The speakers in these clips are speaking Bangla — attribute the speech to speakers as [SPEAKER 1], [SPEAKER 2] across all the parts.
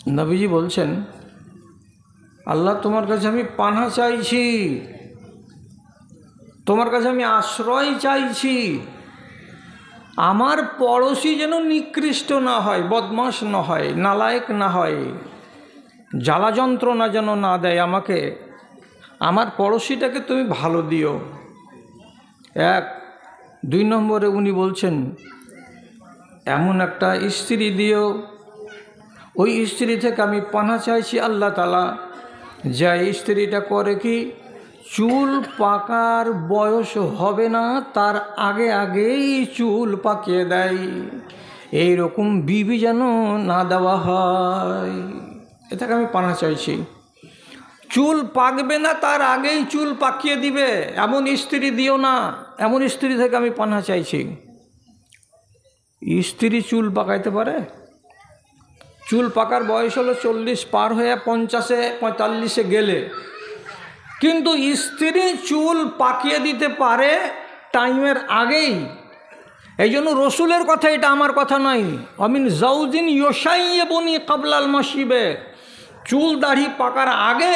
[SPEAKER 1] নবীজি বলছেন, আল্লাহ তোমার কাছে আমি পানাহ চাইছি, তোমার কাছে আমি আশ্রয় চাইছি, আমার পড়োশি যেন নিকৃষ্ট না হয়, বদমাশ না হয়, নালায়েক না হয়, জ্বালা যন্ত্রণা যেন না দেয় আমাকে, আমার পড়োশিটাকে তুমি ভালো দিও। এক। 2 নম্বরে উনি বলছেন, এমন একটা স্ত্রী দিও, ওই স্ত্রী থেকে আমি পানাহ চাইছি আল্লাহ তাআলা, যে স্ত্রীটা করে কি, চুল পাকার বয়স হবে না তার আগে আগেই চুল পাকিয়ে দেয়, এই রকম বিবি যেন না দেওয়া হয়, এ থেকে আমি পানাহ চাইছি। চুল পাকবে না তার আগেই চুল পাকিয়ে দিবে এমন স্ত্রী দিও না, এমন স্ত্রী থেকে আমি পানাহ চাইছি। স্ত্রী চুল পাকাইতে পারে? চুল পাকার বয়স হলো 40 পার হয়ে 50-এ 45-এ গেলে, কিন্তু স্ত্রী চুল পাকিয়ে দিতে পারে টাইমের আগেই। এই জন্য রসুলের কথা, এটা আমার কথা নয়। অমিন জাউজিন ইয়শাইয়্যিবুনি ক্বাবলাল মাশিবে, চুল দাড়ি পাকার আগে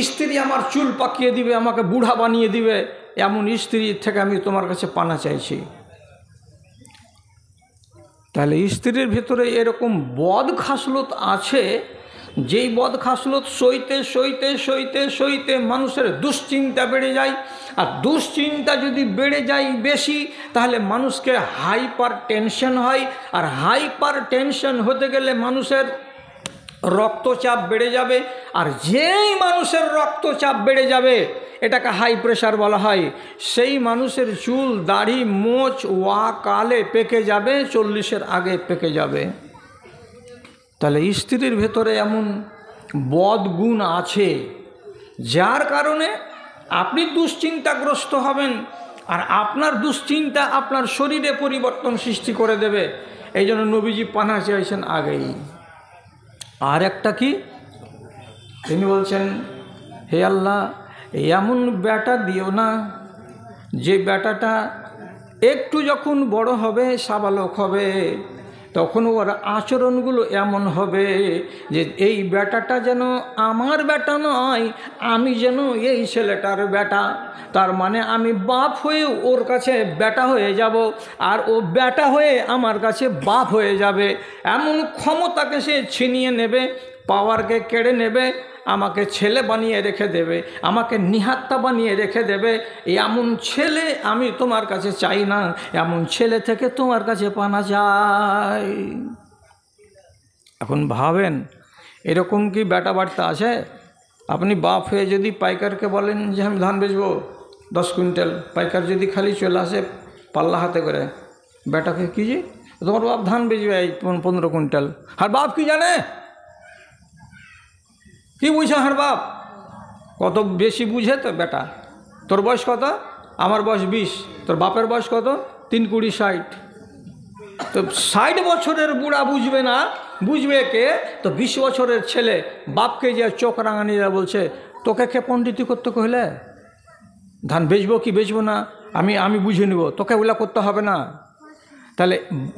[SPEAKER 1] স্ত্রী আমার চুল পাকিয়ে দিবে, আমাকে বুড়া বানিয়ে দিবে, এমন স্ত্রীর থেকে আমি তোমার কাছে পানাহ চাইছি। তাহলে স্ত্রীর ভিতরে এরকম বদ খাসলত আছে, যেই বদ খাসলত সইতে সইতে সইতে সইতে মানুষের দুশ্চিন্তা বেড়ে যায়, আর দুশ্চিন্তা যদি বেড়ে যায় বেশি, তাহলে মানুষকে হাইপার টেনশন হয়, আর হাইপার টেনশন হতে গেলে মানুষের রক্তচাপ বেড়ে যাবে, আর যেই মানুষের রক্তচাপ বেড়ে যাবে, এটাকে হাই প্রেশার বলা হয়, সেই মানুষের চুল দাড়ি মোচ ওয়াকালে পেকে যাবে, 40-এর আগে পেকে যাবে। তাহলে স্ত্রীর ভেতরে এমন বদগুণ আছে, যার কারণে আপনি দুশ্চিন্তাগ্রস্ত হবেন, আর আপনার দুশ্চিন্তা আপনার শরীরে পরিবর্তন সৃষ্টি করে দেবে। এই জন্য নবীজি পানাহ চাইছেন আগেই। আর একটা কি, তিনি বলছেন, হে আল্লাহ, এমন বেটা দিও না যে বেটাটা একটু যখন বড় হবে, সাবালক হবে, তখন ওর আচরণগুলো এমন হবে যে এই বেটাটা যেন আমার বেটা নয়, আমি যেন এই ছেলেটার বেটা। তার মানে আমি বাপ হয়ে ওর কাছে বেটা হয়ে যাব, আর ও বেটা হয়ে আমার কাছে বাপ হয়ে যাবে। এমন ক্ষমতাকে সে ছিনিয়ে নেবে, পাওয়ারকে কেড়ে নেবে, আমাকে ছেলে বানিয়ে রেখে দেবে, আমাকে নিহাত্তা বানিয়ে রেখে দেবে। এমন ছেলে আমি তোমার কাছে চাই না, এমন ছেলে থেকে তোমার কাছে পানাহ চাই। এখন ভাবেন, এরকম কি বেটা বার্তা আছে? আপনি বাপ হয়ে যদি পাইকারকে বলেন যে আমি ধান বেচবো 10 কুইন্টাল, পাইকার যদি খালি চলে আসে পাল্লা হাতে করে, বেটাকে কি যে তোমার বাপ ধান বেচবে 15 কুইন্টাল, আর বাপ কি জানে, কি বুঝে হার বাপ? কত বেশি বুঝে তো বেটা। তোর বয়স কত? আমার বয়স 20। তোর বাপের বয়স কত? 3 20 60। তো 60 বছরের বুড়া বুঝবে না, বুঝবে কে? তো 20 বছরের ছেলে বাপকে যে চোখ রাঙানিরা বলছে, তোকে কে পণ্ডিতি করতে কইলে? ধান বেচবো কি বেচবো না আমি বুঝে নিব, তোকে ওগুলা করতে হবে না। তাহলে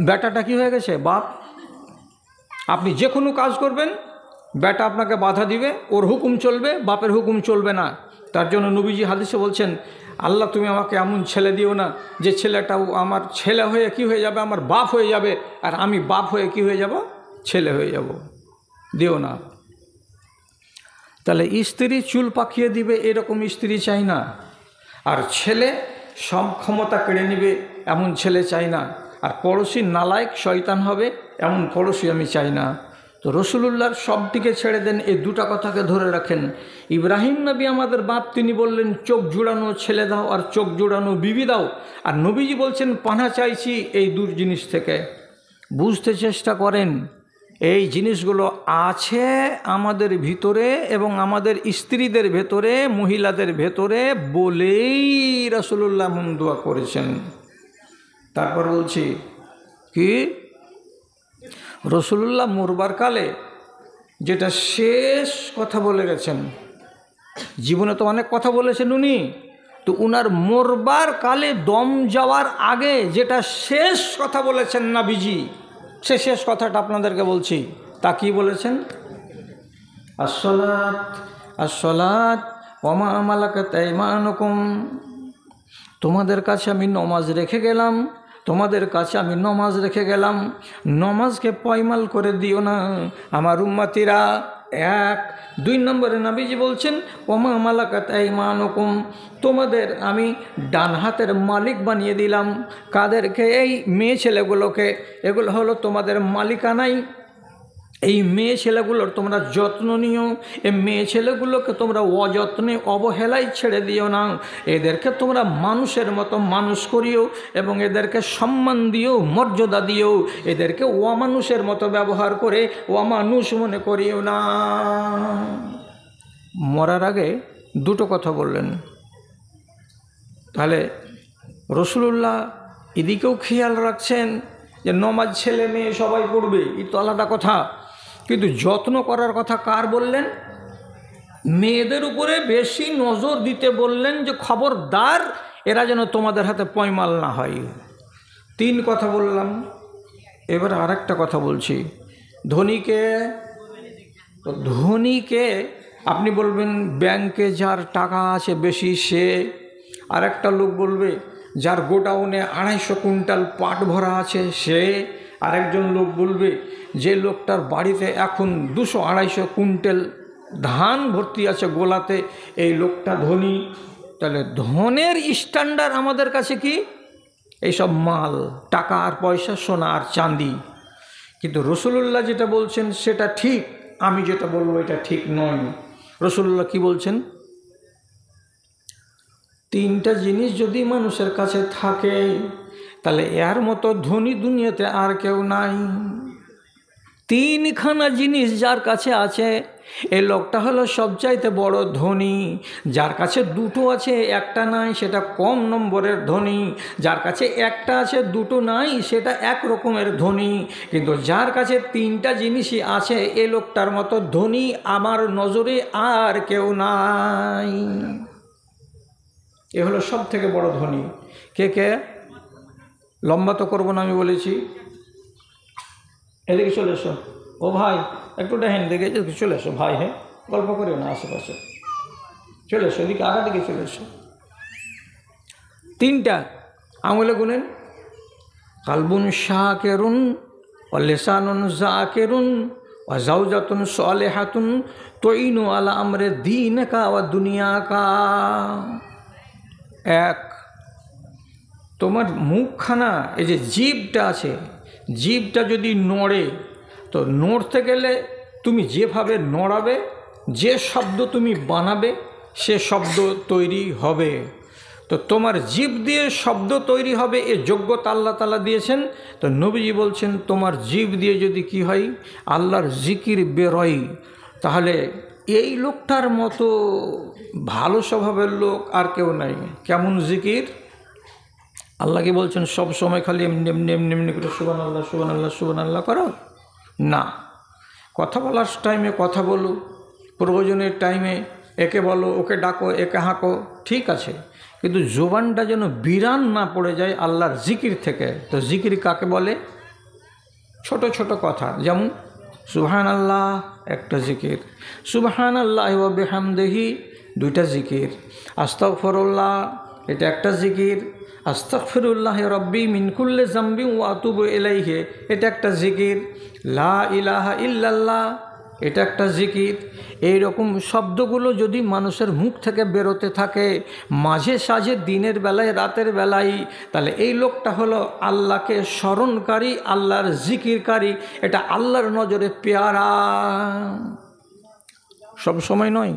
[SPEAKER 1] বেটাটা কি হয়ে গেছে? বাপ। আপনি যে কোনো কাজ করবেন, বেটা আপনাকে বাধা দিবে, ওর হুকুম চলবে, বাপের হুকুম চলবে না। তার জন্য নবীজি হাদিসে বলছেন, আল্লাহ তুমি আমাকে এমন ছেলে দিও না যে ছেলেটাও আমার ছেলে হয়ে কি হয়ে যাবে, আমার বাপ হয়ে যাবে, আর আমি বাপ হয়ে কি হয়ে যাব, ছেলে হয়ে যাব, দিও না। তাহলে স্ত্রী চুল পাকিয়ে দিবে এরকম স্ত্রী চাই না, আর ছেলে সব ক্ষমতা কেড়ে নেবে এমন ছেলে চাই না, আর পড়োশি নালায়েক শয়তান হবে এমন পড়োশি আমি চাই না। তো রসুলুল্লাহর সবটিকে ছেড়ে দেন, এই দুটা কথাকে ধরে রাখেন। ইব্রাহিম নবী আমাদের বাপ, তিনি বললেন চোখ জুড়ানো ছেলে দাও আর চোখ জুড়ানো বিবি দাও, আর নবীজি বলছেন পানাহ চাইছি এই দু জিনিস থেকে। বুঝতে চেষ্টা করেন, এই জিনিসগুলো আছে আমাদের ভিতরে এবং আমাদের স্ত্রীদের ভেতরে, মহিলাদের ভেতরে, বলেই রাসূলুল্লাহ মন দোয়া করেছেন। তারপর বলছি কি, রাসূলুল্লাহ মরবার কালে যেটা শেষ কথা বলে গেছেন, জীবনে তো অনেক কথা বলেছেন উনি, তো উনার মরবার কালে দম যাওয়ার আগে যেটা শেষ কথা বলেছেন নবীজি, সে শেষ কথাটা আপনাদেরকে বলছি। তা কি বলেছেন? আসসালাত আসসালাত ওয়া মা মালাকাত আইমানুকুম, তোমাদের কাছে আমি নমাজ রেখে গেলাম, তোমাদের কাছে আমি নমাজ রেখে গেলাম, নমাজকে পয়মাল করে দিও না আমার উম্মতিরা। এক। 2 নম্বরে নবীজি বলছেন ওমা মালাকাত আইমানুকুম, তোমাদের আমি ডান হাতের মালিক বানিয়ে দিলাম। কাদেরকে? এই মেয়ে ছেলেগুলোকে। এগুলো হলো তোমাদের মালিকানাই। এই মেয়ে ছেলেগুলোর তোমরা যত্ন নিও, এই মেয়ে ছেলেগুলোকে তোমরা অযত্নে অবহেলায় ছেড়ে দিও না। এদেরকে তোমরা মানুষের মতো মানুষ করিও এবং এদেরকে সম্মান দিও, মর্যাদা দিও। এদেরকে অমানুষের মতো ব্যবহার করে অমানুষ মনে করিও না। মরার আগে 2টো কথা বললেন। তাহলে রাসূলুল্লাহ এদিকেও খেয়াল রাখছেন যে নমাজ ছেলে মেয়ে সবাই পড়বে, এই তো আলাদা কথা, কিন্তু যত্ন করার কথা কার বললেন? মেয়েদের উপরে বেশি নজর দিতে বললেন, যে খবরদার এরা যেন তোমাদের হাতে পয়মাল না হয়। 3 কথা বললাম। এবার আরেকটা কথা বলছি। ধনীকে আপনি বলবেন ব্যাংকে যার টাকা আছে বেশি সে, আরেকটা লোক বলবে যার গোডাউনে 250 কুইন্টাল পাট ভরা আছে সে, আরেকজন লোক বলবে যে লোকটার বাড়িতে এখন 200-250 কুইন্টাল ধান ভর্তি আছে গোলাতে, এই লোকটা ধনী। তাহলে ধনের স্ট্যান্ডার্ড আমাদের কাছে কি? এইসব মাল, টাকা আর পয়সা, সোনা আর চাঁদি। কিন্তু রাসূলুল্লাহ যেটা বলছেন সেটা ঠিক, আমি যেটা বলবো এটা ঠিক নয়। রাসূলুল্লাহ কি বলছেন? 3টা জিনিস যদি মানুষের কাছে থাকে তাহলে এর মতো ধনী দুনিয়াতে আর কেউ নাই। 3খানা জিনিস যার কাছে আছে এই লোকটা হলো সবচাইতে বড় ধনী। যার কাছে 2টো আছে, একটা নাই, সেটা কম নম্বরের ধনী। যার কাছে একটা আছে, 2টো নাই, সেটা এক রকমের ধনী। কিন্তু যার কাছে 3টা জিনিসই আছে এই লোকটার মতো ধনী আমার নজরে আর কেউ নাই। এ হলো সব থেকে বড় ধনী। কে? লম্বা তো করবো না, আমি বলেছি। এদিকে চলে এসো। ও ভাই একটু দেখেন, দেখে চলে এসো ভাই। হ্যাঁ, গল্প করিও না, আশেপাশে চলে এসো, এদিকে আগা দিকে চলে এসো। 3টা আঙুলে গুনেন। কালবুন শাকিরুন ওয়া লিসানুন যাকিরুন ওয়া যাওজাতুন সালিহাতুন তুইনু আলা আমরি দীনিকা ওয়া দুনিয়াকা। 1, তোমার মুখখানা, এই যে জিভটা আছে, জিভটা যদি নড়ে তো নড়তে গেলে তুমি যেভাবে নড়াবে, যে শব্দ তুমি বানাবে সে শব্দ তৈরি হবে। তো তোমার জিভ দিয়ে শব্দ তৈরি হবে, এ যোগ্যতা আল্লাহ তাআলা দিয়েছেন। তো নবীজি বলছেন তোমার জিভ দিয়ে যদি কি হয়, আল্লাহর জিকির বেরোয়, তাহলে এই লোকটার মতো ভালো স্বভাবের লোক আর কেউ নাই। কেমন জিকির? আল্লাহ কি বলছেন সব সময় খালি এমনি এমনি এমনি এমনি করে সুবহানাল্লাহ সুবহানাল্লাহ সুবহানাল্লাহ করো? না, কথা বলার টাইমে কথা বলো, প্রয়োজনের টাইমে একে বলো, ওকে ডাকো, একে হাঁকো, ঠিক আছে, কিন্তু জবানটা যেন বিরান না পড়ে যায় আল্লাহর জিকির থেকে। তো জিকির কাকে বলে? ছোট ছোট কথা, যেমন সুবহানাল্লাহ একটা জিকির, সুবহানাল্লাহি ওয়া বিহামদিহি 2টা জিকির, আস্তাগফিরুল্লাহ এটা একটা জিকির, আস্তাগফিরুল্লাহ রব্বি মিন কুল্লি যামবি ওয়া আতুবু ইলাইহি এটা একটা জিকির, লা ইলাহা ইল্লাল্লাহ এটা একটা জিকির। এই রকম শব্দগুলো যদি মানুষের মুখ থেকে বেরোতে থাকে মাঝে সাঝে, দিনের বেলায় রাতের বেলায়, তাহলে এই লোকটা হলো আল্লাহকে স্মরণকারী, আল্লাহর জিকিরকারী। এটা আল্লাহর নজরে পেয়ারা। সব সময় নয়।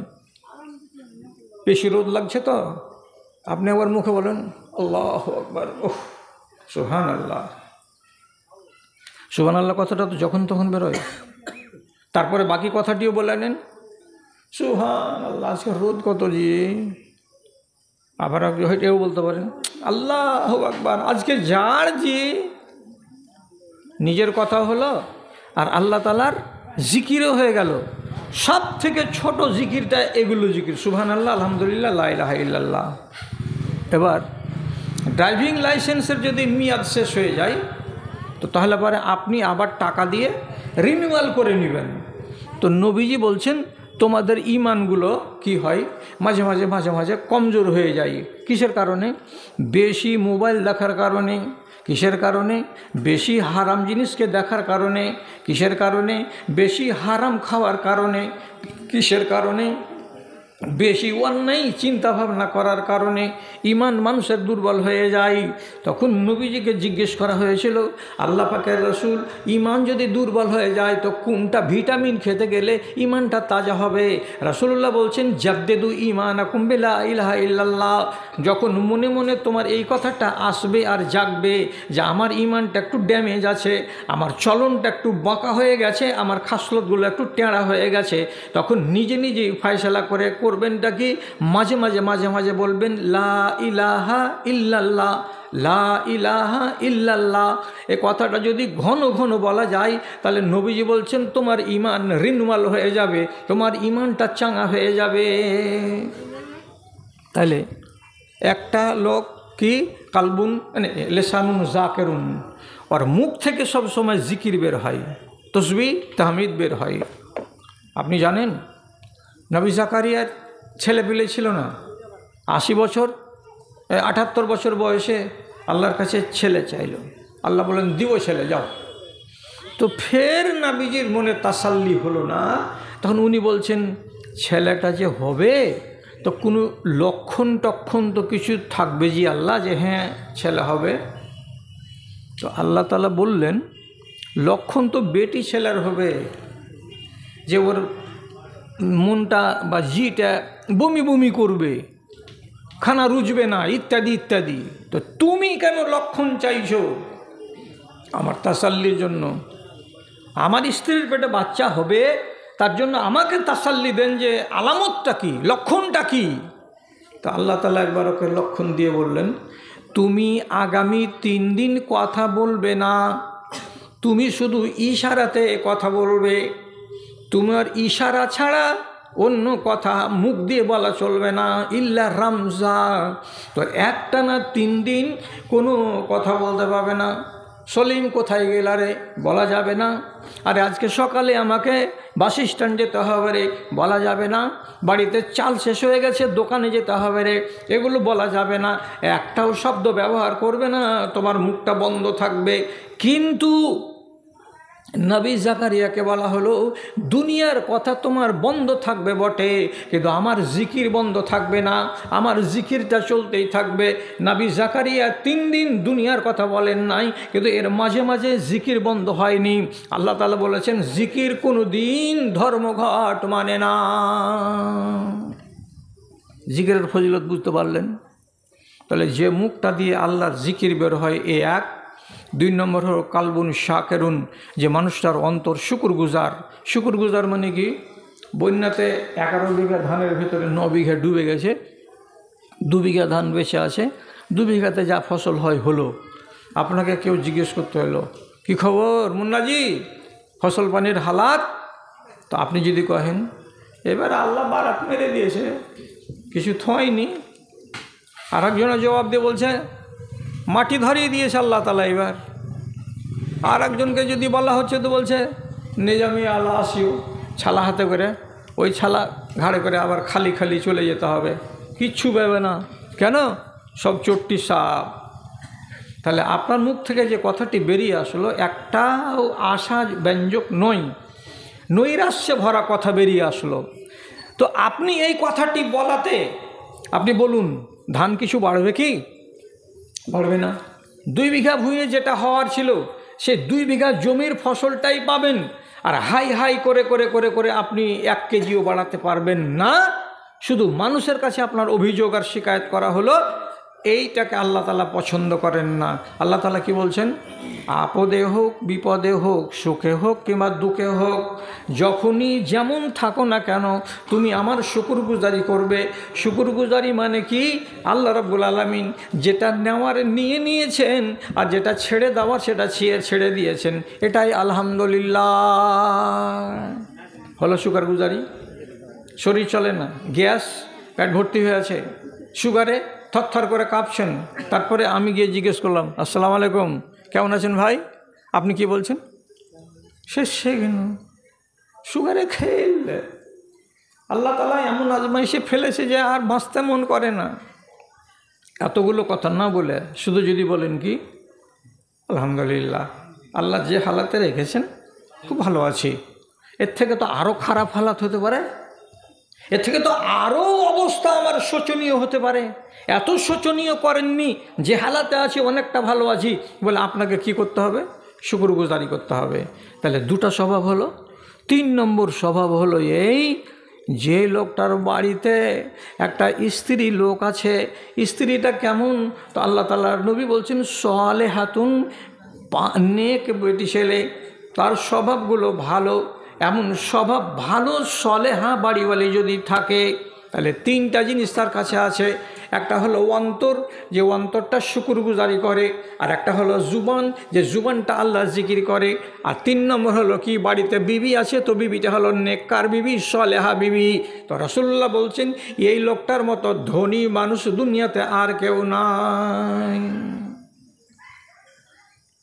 [SPEAKER 1] বেশি রোদ লাগছে তো আপনি আবার মুখে বলেন আল্লাহু আকবার, ওহ সুবহানাল্লাহ। সুবহানাল্লাহ কথাটা তো যখন তখন বেরোয়। তারপরে বাকি কথাটিও বলে নেন, সুবহানাল্লাহ আজকে রোদ কত জি। আবার এও বলতে পারেন আল্লাহু আকবার আজকে জার জি। নিজের কথা হলো আর আল্লাহ তাআলার জিকিরও হয়ে গেল। সব থেকে ছোট জিকিরটা এগুলো জিকির, সুবহানাল্লাহ, আলহামদুলিল্লাহ, লা ইলাহা ইল্লাল্লাহ। এবার ড্রাইভিং লাইসেন্সের যদি মেয়াদ শেষ হয়ে যায় তো তাহলে পরে আপনি আবার টাকা দিয়ে রিনিউয়াল করে নেবেন। তো নবীজি বলছেন তোমাদের ঈমানগুলো কি হয় মাঝে মাঝে মাঝে মাঝে কমজোর হয়ে যায়। কিসের কারণে? বেশি মোবাইল দেখার কারণে। কিসের কারণে? বেশি হারাম জিনিসকে দেখার কারণে। কিসের কারণে? বেশি হারাম খাওয়ার কারণে। কিসের কারণে? বেশি অন্যায় চিন্তা ভাবনা করার কারণে ঈমান মানুষের দুর্বল হয়ে যায়। তখন নবীজিকে জিজ্ঞেস করা হয়েছিল, আল্লাহ পাকের রসুল, ঈমান যদি দুর্বল হয়ে যায় তো কোনটা ভিটামিন খেতে গেলে ঈমানটা তাজা হবে? রাসূলুল্লাহ বলছেন, জাদ্দিদু ঈমানাকুম বিলা ইলাহা ইল্লাল্লাহ। যখন মনে মনে তোমার এই কথাটা আসবে আর জাগবে যে আমার ঈমানটা একটু ড্যামেজ আছে, আমার চলনটা একটু বাঁকা হয়ে গেছে, আমার খাসলতগুলো একটু টেঁড়া হয়ে গেছে, তখন নিজে নিজেই ফয়সালা করবেনটা কি? মাঝে মাঝে মাঝে মাঝে বলবেন লা ইলাহা ইল্লাল্লাহ, লা ইলাহা ইল্লাল্লাহ। এ কথাটা যদি ঘন ঘন বলা যায় তাহলে নবীজি বলছেন তোমার ঈমান রিনওয়াল হয়ে যাবে, তোমার ঈমানটা চাঙ্গা হয়ে যাবে। তাহলে একটা লোক কি কালবুন মানে লেসানুন জাকেরুন, আর মুখ থেকে সব সময় জিকির বের হয়, তসবিহ তাহমিদ বের হয়। আপনি জানেন নবী জাকারিয়ার ছেলেপিলে ছিল না, 80 বছর 78 বছর বয়সে আল্লাহর কাছে ছেলে চাইল। আল্লাহ বলেন দিব ছেলে, যাও। তো ফের নবীজির মনে তাসাল্লি হলো না। তখন উনি বলছেন ছেলেটা যে হবে তো কোনো লক্ষণ টক্ষণ তো কিছু থাকবে জি আল্লাহ, যে হ্যাঁ ছেলে হবে। তো আল্লাহ তাআলা বললেন লক্ষণ তো বেটি ছেলের হবে, যে ওর মনটা বা জিটা বমি বমি করবে, খানা রুজবে না, ইত্যাদি ইত্যাদি। তো তুমি কেন লক্ষণ চাইছো? আমার তাসাল্লির জন্য, আমার স্ত্রীর পেটে বাচ্চা হবে তার জন্য আমাকে তাসাল্লি দেন যে আলামতটা কি, লক্ষণটা কি। তো আল্লাহ তাআলা একবার ওকে লক্ষণ দিয়ে বললেন, তুমি আগামী 3 দিন কথা বলবে না, তুমি শুধু ইশারাতে কথা বলবে। তোমার ইশারা ছাড়া অন্য কথা মুখ দিয়ে বলা চলবে না, ইল্লা রামজা। তো একটানা 3 দিন কোনো কথা বলতে পারবে না। সলিম কোথায় গেলা রে, বলা যাবে না। আরে আজকে সকালে আমাকে বাস স্ট্যান্ড যেতে হবে রে, বলা যাবে না। বাড়িতে চাল শেষ হয়ে গেছে, দোকানে যেতে হবে রে, এগুলো বলা যাবে না। একটাও শব্দ ব্যবহার করবে না, তোমার মুখটা বন্ধ থাকবে। কিন্তু নবী জাকারিয়াকে বলা হলো দুনিয়ার কথা তোমার বন্ধ থাকবে বটে, কিন্তু আমার জিকির বন্ধ থাকবে না, আমার জিকিরটা চলতেই থাকবে। নবী জাকারিয়া 3 দিন দুনিয়ার কথা বলেন নাই, কিন্তু এর মাঝে মাঝে জিকির বন্ধ হয়নি। আল্লাহ তাআলা বলেছেন জিকির কোনো দিন ধর্মঘট মানে না। জিকিরের ফজিলত বুঝতে পারলেন? তাহলে যে মুখটা দিয়ে আল্লাহর জিকির বের হয় এ এক। 2 নম্বর হলো কালবুন শাকেরুন, যে মানুষটার অন্তর শুকরগুজার। শুকরগুজার মানে কি? বন্যাতে 11 বিঘা ধানের ভিতরে 9 বিঘা ডুবে গেছে, 2 বিঘা ধান বেঁচে আছে, 2 বিঘাতে যা ফসল হয় হলো। আপনাকে কেউ জিজ্ঞেস করতে হলো কি খবর মুন্নাজি, ফসল পানির হালাত? তো আপনি যদি কহেন এবার আল্লাহ বারাত মেরে দিয়েছে, কিছু থয়নি, আর একজনের জবাব দিয়ে বলছে মাটি ধরিয়ে দিয়েছে আল্লাহ তাআলা। এবার আর একজনকে যদি বলা হচ্ছে তো বলছে নিজামি আল্লাহ আসিও, ছালা হাতে করে, ওই ছালা ঘাড়ে করে আবার খালি খালি চলে যেতে হবে, কিচ্ছু পাবে না। কেন? সব চট্টি সাপ। তাহলে আপনার মুখ থেকে যে কথাটি বেরিয়ে আসলো একটাও আশা ব্যঞ্জক নয়, নৈরাশ্যে ভরা কথা বেরিয়ে আসলো। তো আপনি এই কথাটি বলাতে আপনি বলুন ধান কিছু বাড়বে কি? বাড়বে না। 2 বিঘা ভুঁইয়ে যেটা হওয়ার ছিল সে 2 বিঘা জমির ফসলটাই পাবেন, আর হাই হাই করে করে করে করে আপনি 1 কেজিও বাড়াতে পারবেন না। শুধু মানুষের কাছে আপনার অভিযোগ আর শিকায়ত করা হলো, এইটাকে আল্লাহ তাআলা পছন্দ করেন না। আল্লাহ তাআলা কি বলছেন? আপদে হোক বিপদে হোক, সুখে হোক কিংবা দুঃখে হোক, যখনই যেমন থাকো না কেন তুমি আমার শুকরগুজারি করবে। শুকরগুজারি মানে কি? আল্লাহ রাব্বুল আলামিন যেটা নেওয়ার নিয়ে নিয়েছেন, আর যেটা ছেড়ে দেওয়ার সেটা ছেড়ে দিয়েছেন, এটাই আলহামদুলিল্লাহ হলো শুকরগুজারি। শরীর চলে না, গ্যাস, পেট ভর্তি হয়ে আছে, সুগারে থরথর করে কাঁপছেন। তারপরে আমি গিয়ে জিজ্ঞেস করলাম আসসালামু আলাইকুম, কেমন আছেন ভাই? আপনি কি বলছেন? সে গেল সুগারে খেলে আল্লাহ তাআলা এমন আজমাইশে ফেলেছে যে আর বাঁচতে মন করে না। এতগুলো কথা না বলে শুধু যদি বলেন কি আলহামদুলিল্লাহ, আল্লাহ যে হালাতে রেখেছেন খুব ভালো আছি, এর থেকে তো আরও খারাপ হালাত হতে পারে, এর থেকে তো আরও অবস্থা আমার শোচনীয় হতে পারে, এত শোচনীয় করেননি, যে হালাতে আছি অনেকটা ভালো আছি বলে আপনাকে কি করতে হবে? শুকরগুজারি করতে হবে। তাহলে দুটো স্বভাব হলো। 3 নম্বর স্বভাব হলো এই, যে লোকটার বাড়িতে একটা স্ত্রী লোক আছে, স্ত্রীটা কেমন? তো আল্লাহ তাআলার নবী বলছেন সালেহাতুন, নেক বেটি ছেলে, তার স্বভাবগুলো ভালো, এমন স্বভাব ভালো সলেহা বাড়িওয়ালি যদি থাকে, তাহলে 3টা জিনিস তার কাছে আছে। একটা হলো অন্তর, যে অন্তরটা শুকরগুজারি করে, আর একটা হলো জুবান, যে জুবানটা আল্লাহ জিকির করে, আর 3 নম্বর হলো কি, বাড়িতে বিবি আছে, তো বিবিটা হলো নেককার বিবি, সলেহা বিবি। তো রাসূলুল্লাহ বলছেন এই লোকটার মতো ধনী মানুষ দুনিয়াতে আর কেউ নাই,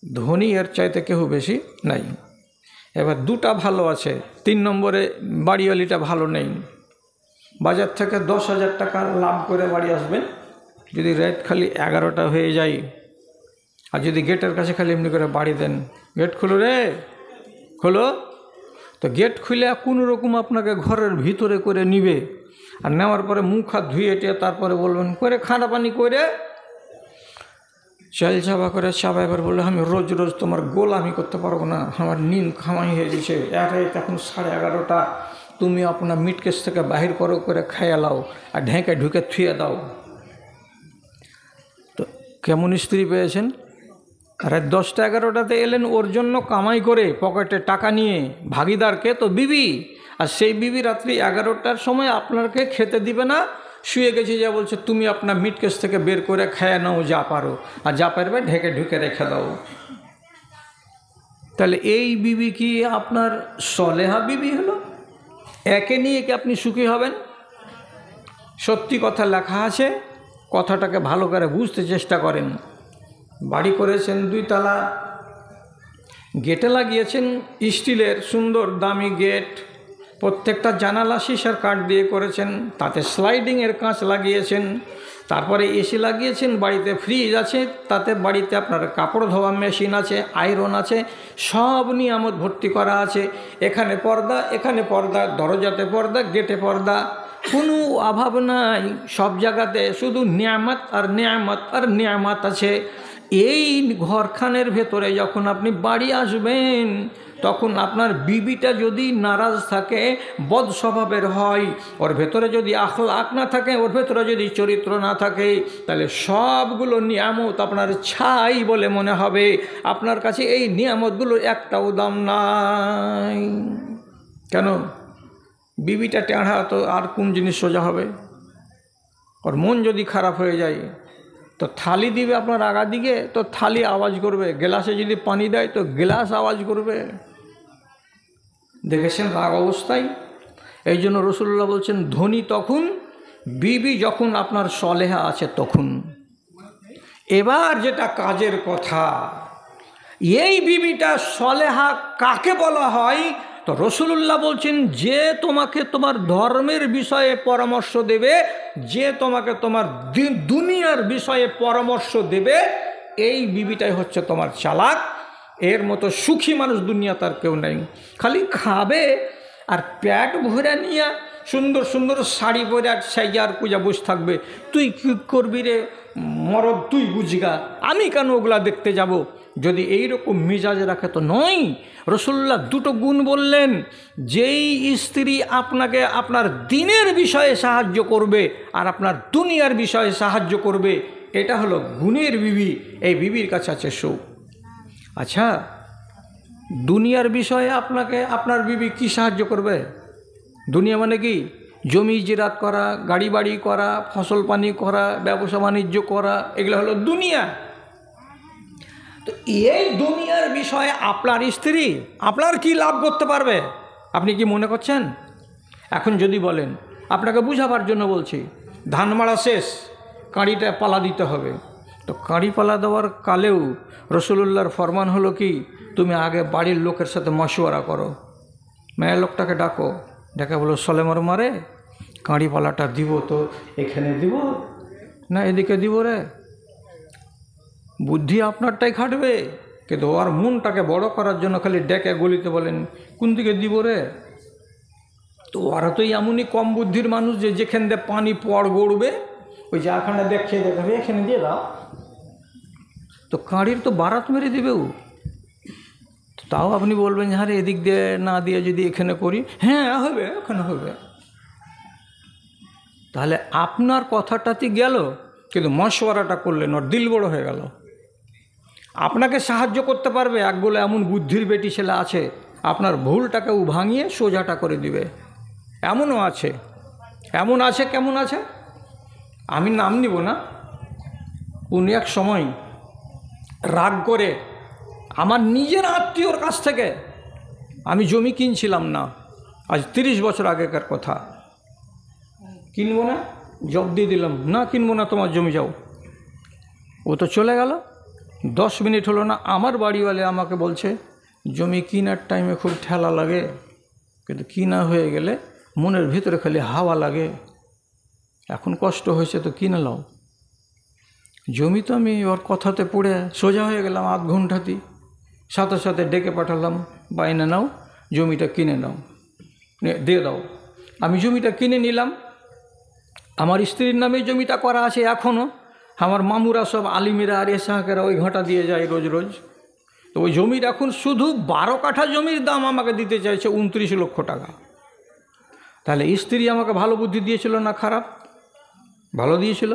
[SPEAKER 1] ধনী এর চাইতে কেউ বেশি নাই। এবার 2টা ভালো আছে, 3 নম্বরে বাড়িওয়ালিটা ভালো নেই। বাজার থেকে 10,000 টাকা লাভ করে বাড়ি আসবেন, যদি রাত খালি 11টা হয়ে যায়, আর যদি গেটের কাছে খালি এমনি করে বাড়ি দেন, গেট খুলো রে খোলো, তো গেট খুলে কোনো রকম আপনাকে ঘরের ভিতরে করে নিবে, আর নেওয়ার পরে মুখ হাত ধুয়ে টিয়ে তারপরে বলবেন করে খানা পানি করে চাল চাবা করে চাবা। এবার বললে আমি রোজ রোজ তোমার গোলামি করতে পারবো না, আমার নিন খামাই হয়ে গেছে, এখন 11:30, তুমি আপনার মিটকেস থেকে বাহির করো করে খাইয়া লাও আর ঢেকে ঢুকে থুয়ে দাও। তো কেমন স্ত্রী পেয়েছেন? আর 10টা-11টাতে এলেন ওর জন্য কামাই করে পকেটে টাকা নিয়ে, ভাগিদারকে তো বিবি, আর সেই বিবি রাত্রি 11টার সময় আপনাকে খেতে দিবে না, শুয়ে গেছে, যা বলছে তুমি আপনার মিটকেস থেকে বের করে খাইয়া নাও যা পারো, আর যা পারবে ঢেকে ঢুকে রেখে দাও। তাহলে এই বিবি কি আপনার সলেহা বিবি হলো? একে নিয়ে কি আপনি সুখী হবেন? সত্যি কথা লেখা আছে, কথাটাকে ভালো করে বুঝতে চেষ্টা করেন। বাড়ি করেছেন 2 তলা, গেটে লাগিয়েছেন স্টিলের সুন্দর দামি গেট, প্রত্যেকটা জানালা সিসার কাঠ দিয়ে করেছেন, তাতে স্লাইডিংয়ের কাঁচ লাগিয়েছেন, তারপরে এসি লাগিয়েছেন, বাড়িতে ফ্রিজ আছে, তাতে বাড়িতে আপনার কাপড় ধোয়া মেশিন আছে, আয়রন আছে, সব নিয়ামত ভর্তি করা আছে। এখানে পর্দা, এখানে পর্দা, দরজাতে পর্দা, গেটে পর্দা, কোনো অভাব নাই, সব জায়গাতে শুধু নিয়ামত আর নিয়ামত আর নিয়ামত আছে। এই ঘরখানের ভেতরে যখন আপনি বাড়ি আসবেন, তখন আপনার বিবিটা যদি নারাজ থাকে, বদ স্বভাবের হয়, ওর ভেতরে যদি আখলাক না থাকে, ওর ভেতরে যদি চরিত্র না থাকে, তাহলে সবগুলো নিয়ামত আপনার ছাই বলে মনে হবে। আপনার কাছে এই নিয়ামতগুলোর একটাও দাম নাই। কেন? বিবিটা টেঁড়া, তো আর কোন জিনিস সোজা হবে? ওর মন যদি খারাপ হয়ে যায়, তো থালি দিবে আপনার আগা দিকে, তো থালি আওয়াজ করবে, গ্লাসে যদি পানি দেয় তো গ্লাস আওয়াজ করবে। দেখেছেন রাগ অবস্থায়? এই জন্য রাসূলুল্লাহ বলছেন ধনী তখন, বিবি যখন আপনার সলেহা আছে তখন। এবার যেটা কাজের কথা, এই বিবিটা সলেহা কাকে বলা হয়? তো রাসূলুল্লাহ বলছেন যে তোমাকে তোমার ধর্মের বিষয়ে পরামর্শ দেবে, যে তোমাকে তোমার দুনিয়ার বিষয়ে পরামর্শ দেবে, এই বিবিটাই হচ্ছে তোমার চালাক। এর মতো সুখী মানুষ দুনিয়া তার কেউ নেই। খালি খাবে আর পেট ভরে নিয়ে সুন্দর সুন্দর শাড়ি পরে আর সাইজার পূজা বসে থাকবে। তুই কী করবি রে মরদ, তুই বুঝগা, আমি কেন ওগুলা দেখতে যাব? যদি এই রকম মিজাজ রাখে তো নয়। রাসূলুল্লাহ 2টো গুণ বললেন, যেই স্ত্রী আপনাকে আপনার দিনের বিষয়ে সাহায্য করবে আর আপনার দুনিয়ার বিষয়ে সাহায্য করবে, এটা হলো গুণের বিবি। এই বিবির কাছে আছে সুখ। আচ্ছা, দুনিয়ার বিষয়ে আপনাকে আপনার বিবি কি সাহায্য করবে? দুনিয়া মানে কি? জমি জিরাত করা, গাড়ি বাড়ি করা, ফসল পানি করা, ব্যবসা বাণিজ্য করা, এগুলো হলো দুনিয়া। তো এই দুনিয়ার বিষয়ে আপনার স্ত্রী আপনার কি লাভ করতে পারবে আপনি কি মনে করছেন? এখন যদি বলেন, আপনাকে বুঝাবার জন্য বলছি, ধান মাড়া শেষ, কাঁড়িটা পালা দিতে হবে, তো কাঁড়ি পালা দেওয়ার কালেও রাসূলুল্লাহর ফরমান হলো কি, তুমি আগে বাড়ির লোকের সাথে মশওয়ারা করো, মেয়ের লোকটাকে ডাকো, ডেকে বলো সলেমর মারে কাঁড়িপালাটা দিব তো এখানে দিব না এদিকে দিব রে? বুদ্ধি আপনারটাই খাটবে, কিন্তু ওর মনটাকে বড় করার জন্য খালি ডেকে গলিতে বলেন কোন দিকে দিব রে। তো ওরা তো এমনই কম বুদ্ধির মানুষ যে যেখান দিয়ে পানি পড় গড়বে ওই যাখানে দেখে দেখাবে এখানে দিয়ে দাও, তো কাঁড়ির তো বারাত মেরে দিবেও। তাও আপনি বলবেন হ্যাঁ এদিক দিয়ে না দিয়ে যদি এখানে করি, হ্যাঁ হবে ওখানে হবে। তাহলে আপনার কথাটাতে গেল, কিন্তু মশওয়ারাটা করলেন, ওর দিল বড় হয়ে গেল। আপনাকে সাহায্য করতে পারবে একগুলো এমন বুদ্ধির বেটি ছেলে আছে, আপনার ভুলটাকে ভাঙিয়ে সোজাটা করে দিবে, এমনও আছে। এমন আছে, কেমন আছে আমি নাম নিব না। উনি এক সময় রাগ করে আমার নিজের আত্মীয়র কাছ থেকে আমি জমি কিনছিলাম না, আজ 30 বছর আগেকার কথা। কিনবো না, জব দিয়ে দিলাম, না কিনবো না তোমার জমি, যাও। ও তো চলে গেল। 10 মিনিট হলো না, আমার বাড়িওয়ালে আমাকে বলছে জমি কেনার টাইমে খুব ঠেলা লাগে, কিন্তু কিনা হয়ে গেলে মনের ভিতরে খালি হাওয়া লাগে, এখন কষ্ট হয়েছে তো কিনে নাও। জমি তো আমি ওর কথাতে পড়ে সোজা হয়ে গেলাম, আধ ঘন্টাতেই সাথে সাথে ডেকে পাঠালাম, বাইনা নাও, জমিটা কিনে নাও, দিয়ে দাও। আমি জমিটা কিনে নিলাম, আমার স্ত্রীর নামে জমিটা করা আছে এখনও। আমার মামুরা সব আলিমেরা আর এসাহাকেরা ওই ঘাটা দিয়ে যায় রোজ রোজ। তো ওই জমির এখন শুধু 12 কাঠা জমির দাম আমাকে দিতে চাইছে 29 লক্ষ টাকা। তাহলে স্ত্রী আমাকে ভালো বুদ্ধি দিয়েছিল না খারাপ? ভালো দিয়েছিল।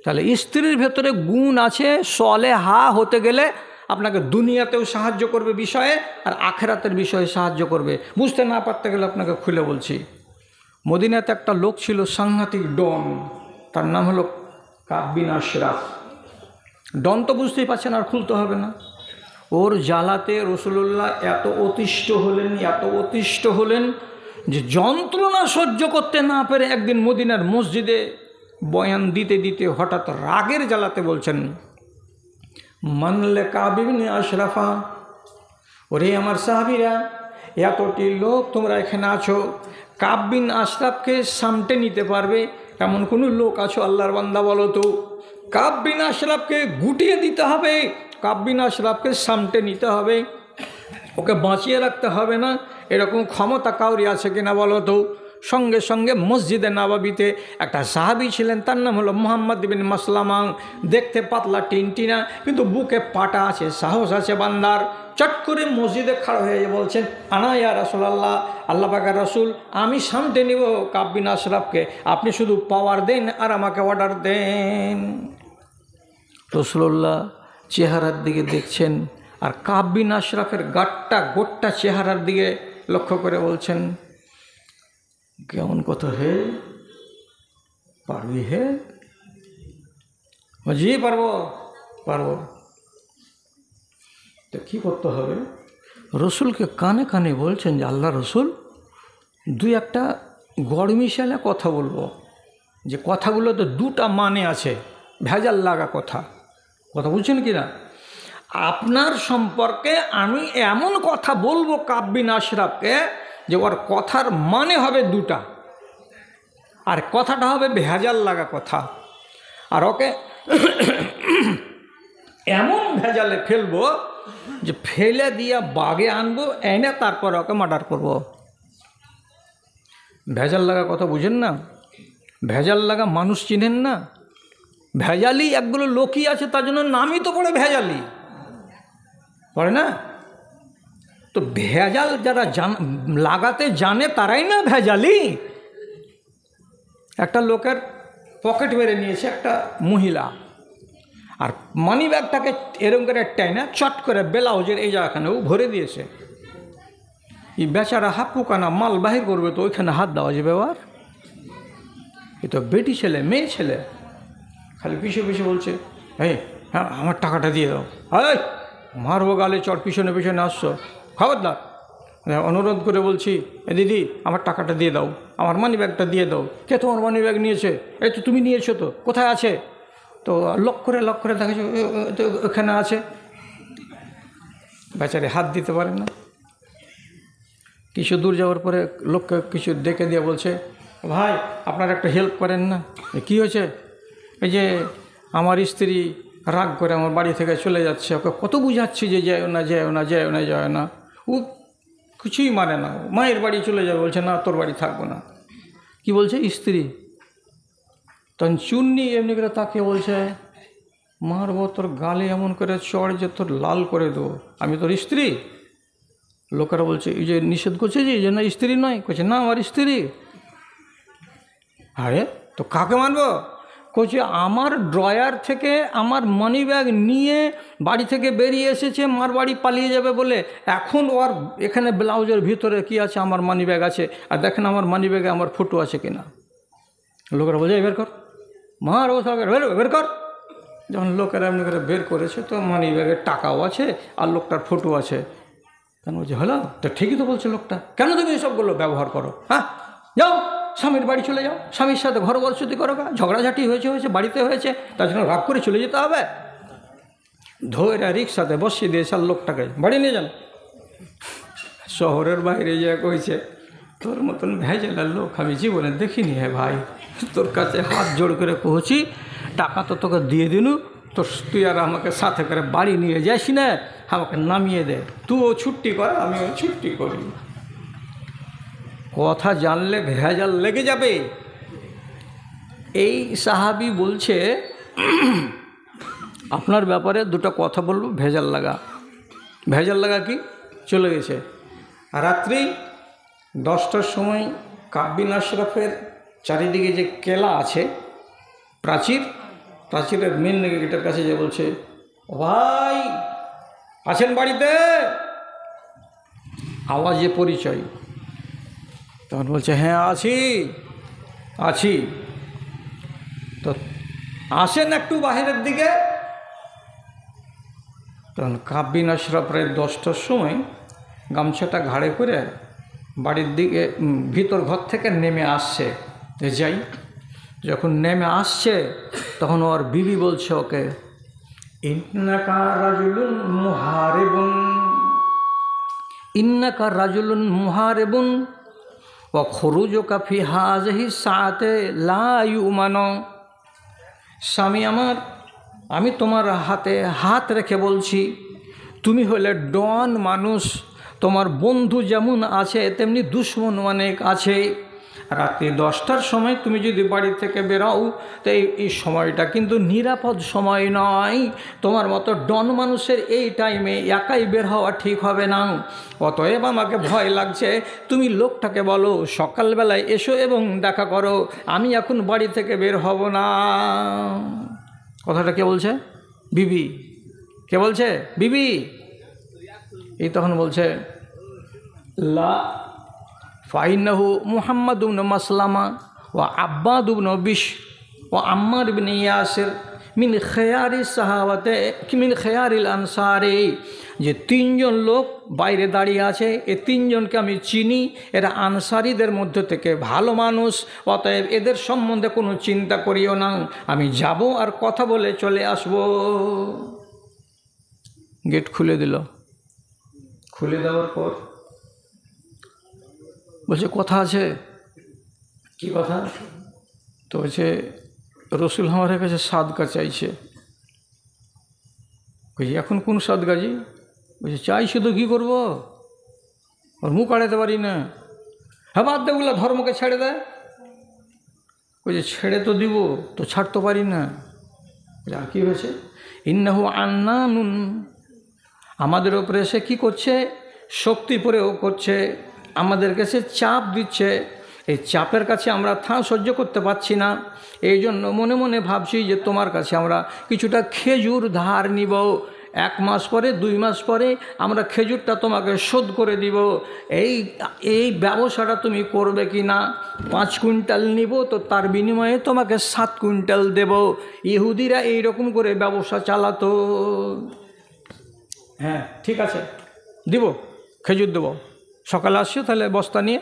[SPEAKER 1] তাহলে স্ত্রীর ভেতরে গুণ আছে, সলেহা হতে গেলে আপনাকে দুনিয়াতেও সাহায্য করবে বিষয়ে, আর আখেরাতের বিষয়ে সাহায্য করবে। বুঝতে না পারতে গেলে আপনাকে খুলে বলছি, মদিনাতে একটা লোক ছিল সাংঘাতিক ডন, তার নাম হলো কাব বিন আশরাফ। ডন তো বুঝতেই পারছেন, আর খুলতে হবে না। ওর জ্বালাতে রাসূলুল্লাহ এত অতিষ্ঠ হলেন যে যন্ত্রণা সহ্য করতে না পেরে একদিন মদিনার মসজিদে বয়ান দিতে দিতে হঠাৎ রাগের জ্বালাতে বলছেন, মানলে কাব বিন আশরাফা, ওরে আমার সাহাবীরা, এতটি লোক তোমরা এখানে আছো, কাব বিন আশরাফকে সামটে নিতে পারবে এমন কোনো লোক আছো আল্লাহর বান্দা বলো তো? কাব বিন আশরাফকে গুটিয়ে দিতে হবে, কাব বিন আশরাফকে সামটে নিতে হবে, ওকে বাঁচিয়ে রাখতে হবে না, এরকম ক্ষমতা কাউরি আছে কিনা বলো তো? সঙ্গে সঙ্গে মসজিদে নববীতে একটা সাহাবী ছিলেন, তার নাম হলো মুহাম্মদ বিন মাসলামা। দেখতে পাতলা টিনটিনা, কিন্তু বুকে পাটা আছে, সাহস আছে বান্দার। চট করে মসজিদে খাড়া হয়ে বলছেন, আনা ইয়া রাসূলুল্লাহ, আল্লাহ পাকের রাসূল, আমি সামনে নিব কাব বিন আশরাফকে, আপনি শুধু পাওয়ার দেন আর আমাকে অর্ডার দেন। রাসূলুল্লাহ চেহারার দিকে দেখছেন, আর কাব বিন আশরাফের গোট্টা চেহারার দিকে লক্ষ্য করে বলছেন, কেমন কথা হে, পারবি হে? জি পারবো। তো কী করতে হবে? রসুলকে কানে কানে বলছেন যে আল্লাহ রসুল, 2-1টা গড় মিশালে কথা বলবো, যে কথাগুলোতে 2টা মানে আছে, ভেজাল লাগা কথা বুঝছেন কি না? আপনার সম্পর্কে আমি এমন কথা বলবো কাব বিন আশরাফকে যে ওর কথার মানে হবে 2টা, আর কথাটা হবে ভেজাল লাগা কথা, আর ওকে এমন ভেজালে ফেলবো যে ফেলে দিয়া বাগে আনবো, এনে তারপর ওকে মার্ডার করব। ভেজাল লাগা কথা বুঝেন না? ভেজাল লাগা মানুষ চিনেন না? ভেজালি একগুলো লোকই আছে, তার জন্য নামই তো পড়ে ভেজালি, পড়ে না? তো ভেজাল যারা লাগাতে জানে তারাই না ভেজালি। একটা লোকের পকেট মেরে নিয়েছে একটা মহিলা, আর মানি ব্যাগটাকে এরকম করে টেনে চট করে ব্লাউজের এই জায়গাখানেও ভরে দিয়েছে। এই বেচারা হাপুকানা মাল বাহির করবে, তো ওইখানে হাত দেওয়া যাবে? আর এ তো বেটি ছেলে, মেয়ে ছেলে, খালি পিছিয়ে পিছিয়ে বলছে, হ্যাঁ আমার টাকাটা দিয়ে দাও। এই মারবো গালে চট, পিছনে পিছনে আসছো, খবরদার। অনুরোধ করে বলছি, দিদি আমার টাকাটা দিয়ে দাও, আমার মানি ব্যাগটা দিয়ে দাও। কে তোমার মানি ব্যাগ নিয়েছে? এই তো তুমি নিয়েছো, তো কোথায় আছে? তো লক করে দেখেছো ওখানে আছে। বেচারে হাত দিতে পারে না। কিছু দূর যাওয়ার পরে লোককে কিছু ডেকে দিয়ে বলছে, ভাই আপনার একটা হেল্প করেন না। কি হয়েছে? এই যে আমার স্ত্রী রাগ করে আমার বাড়ি থেকে চলে যাচ্ছে, ওকে কত বুঝাচ্ছি যে যেও না যেও না যেও না যেও না, ও কিছুই মানে না, মায়ের বাড়ি চলে যাবে, বলছে না তোর বাড়ি থাকবো না। কি বলছে স্ত্রী? তখন চুন্নি এমনি করে তাকে বলছে, মারবো তোর গালে এমন করে চড় যে তোর লাল করে দেবো, আমি তোর স্ত্রী? লোকেরা বলছে এই যে নিষেধ করছে যে না স্ত্রী নয়, করছে না আমার স্ত্রী। আরে তো কাকে মানবো? করছে আমার ড্রয়ার থেকে আমার মানি ব্যাগ নিয়ে বাড়ি থেকে বেরিয়ে এসেছে, মার বাড়ি পালিয়ে যাবে বলে, এখন ওর এখানে ব্লাউজের ভিতরে কি আছে? আমার মানি ব্যাগ আছে, আর দেখেন আমার মানি ব্যাগে আমার ফটো আছে কিনা। লোকেরা বলছে বের কর, মার ও সব বের কর। যখন লোকেরা এমনি করে বের করেছে তো মানি ব্যাগের টাকাও আছে আর লোকটার ফটো আছে। তখন বলছে হলো তো ঠিকই তো বলছে লোকটা, কেন তুমি এসবগুলো ব্যবহার করো? হ্যাঁ যাও স্বামীর বাড়ি চলে যাও, স্বামীর সাথে ঘর বসতি করো, ঝগড়াঝাটি হয়েছে বাড়িতে হয়েছে, তার জন্য রাগ করে চলে যেতে হবে? ধৈর্য রিক্সাতে বসিয়ে দিয়েছে আর লোকটাকে বাড়ি নিয়ে যান। শহরের বাইরে যা কইছে তোর মতন ভেজালের লোক আমি জীবনে দেখিনি। হ্যাঁ ভাই, তোর কাছে হাত জোড় করে পৌঁছি, টাকা তো তোকে দিয়ে দিলু, তুই আর আমাকে সাথে করে বাড়ি নিয়ে যাস না, আমাকে নামিয়ে দে, তুইও ছুটি কর আমিও ছুটি করি। কথা জানলে ভেজাল লেগে যাবে। এই সাহাবি বলছে আপনার ব্যাপারে দুটো কথা বলবো, ভেজাল লাগা কি? চলে গেছে। রাত্রি 10টার সময় কাব্বিন আশরাফের চারিদিকে যে কেলা আছে, প্রাচীরের মেন গেটের কাছে যে বলছে ভাই আছেন বাড়িতে? আওয়াজে পরিচয়। তখন বলছে হ্যাঁ আছি। তো আসেন একটু বাহিরের দিকে। তখন কাব্বিন আশরাফ প্রায় 10টার সময় গামছাটা ঘাড়ে করে বাড়ির দিকে ভিতর ঘর থেকে নেমে আসছে। যাই, যখন নেমে আসছে তখন ওর বিবি বলছে ওকে, ইন্নাকা রাজুলুন মুহারিবুন ওয়া খুরুজুকা ফি হাযিহি সাআতে লা ইউমানু। স্বামী আমার, আমি তোমার হাতে হাত রেখে বলছি, তুমি হলে ডন মানুষ, তোমার বন্ধু যেমন আছে তেমনি দুশ্মন অনেক আছে। রাত্রি 10টার সময় তুমি যদি বাড়ি থেকে বেরাও তো এই সময়টা কিন্তু নিরাপদ সময় নয়। তোমার মতো ডন মানুষের এই টাইমে একাই বের হওয়া ঠিক হবে না। অতএব আমাকে ভয় লাগছে, তুমি লোকটাকে বলো সকালবেলায় এসো এবং দেখা করো, আমি এখন বাড়ি থেকে বের হব না। কথাটা কে বলছে? বিবি। কে বলছে? বিবি। এই তখন বলছে লা ফাইন্নাহু মুহাম্মাদ ইবনে মাসলামা ওয়া আব্বাদ ইবনে বিশর ওয়া আম্মার ইবনে ইয়াসির মিন খেয়ারি সাহাবাতে মিন খেয়ারিল আনসারি। যে 3জন লোক বাইরে দাঁড়িয়ে আছে, এই 3জনকে আমি চিনি, এরা আনসারিদের মধ্য থেকে ভালো মানুষ, অতএব এদের সম্বন্ধে কোনো চিন্তা করিও না, আমি যাব আর কথা বলে চলে আসব। গেট খুলে দিল। খুলে দেওয়ার পর বলছে কথা আছে। কি কথা? তো বলছে রসুল আমার কাছে সাদকা চাইছে। বলছি এখন কোন সাদকাজি? বলছে চাইছে তো কী করবো, ওর মুখ আড়াতে পারি না। হ্যাঁ বাদ দেগুলা, ধর্মকে ছেড়ে দেয়। বলছে ছেড়ে তো দিব, তো ছাড়তে পারি না। আর কী হয়েছে? ইন্নাহু আন্নানুন, আমাদের ওপরে সে কী করছে? শক্তি প্রয়োগ করছে, আমাদের কাছে চাপ দিচ্ছে। এই চাপের কাছে আমরা সহ্য করতে পারছি না, এই জন্য মনে মনে ভাবছি যে তোমার কাছে আমরা কিছুটা খেজুর ধার নিব, 1 মাস পরে 2 মাস পরে আমরা খেজুরটা তোমাকে শোধ করে দিব। এই ব্যবসাটা তুমি করবে কি না? 5 কুইন্টাল নিব, তো তার বিনিময়ে তোমাকে 7 কুইন্টাল দেব। ইহুদিরা এইরকম করে ব্যবসা চালাতো। হ্যাঁ ঠিক আছে, দিব, খেজুর দেবো, সকালে আসছো তাহলে বস্তা নিয়ে,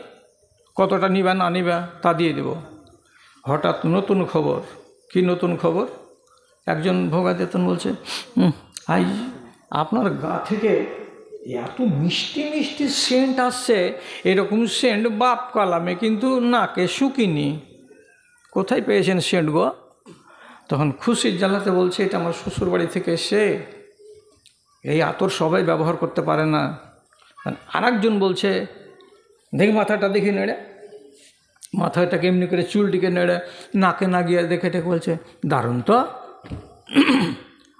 [SPEAKER 1] কতটা নিবা না নিবা তা দিয়ে দেব। হঠাৎ নতুন খবর। কি নতুন খবর? একজন ভোগাতেতন বলছে, আই আপনার গা থেকে এত মিষ্টি মিষ্টি সেন্ট আসছে, এরকম সেন্ট বাপ কালামে কিন্তু নাকে শুকিনি। কোথায় পেয়েছেন সেন্ট গো? তখন খুশির জ্বালাতে বলছে, এটা আমার শ্বশুর বাড়ি থেকে এসে, এই আতর সবাই ব্যবহার করতে পারে না। আর একজন বলছে, দেখি মাথাটা দেখি নেড়ে, মাথাটাকে এমনি করে চুলটিকে নেড়ে নাকে না গিয়ে দেখে টেকে বলছে, দারুণ তো।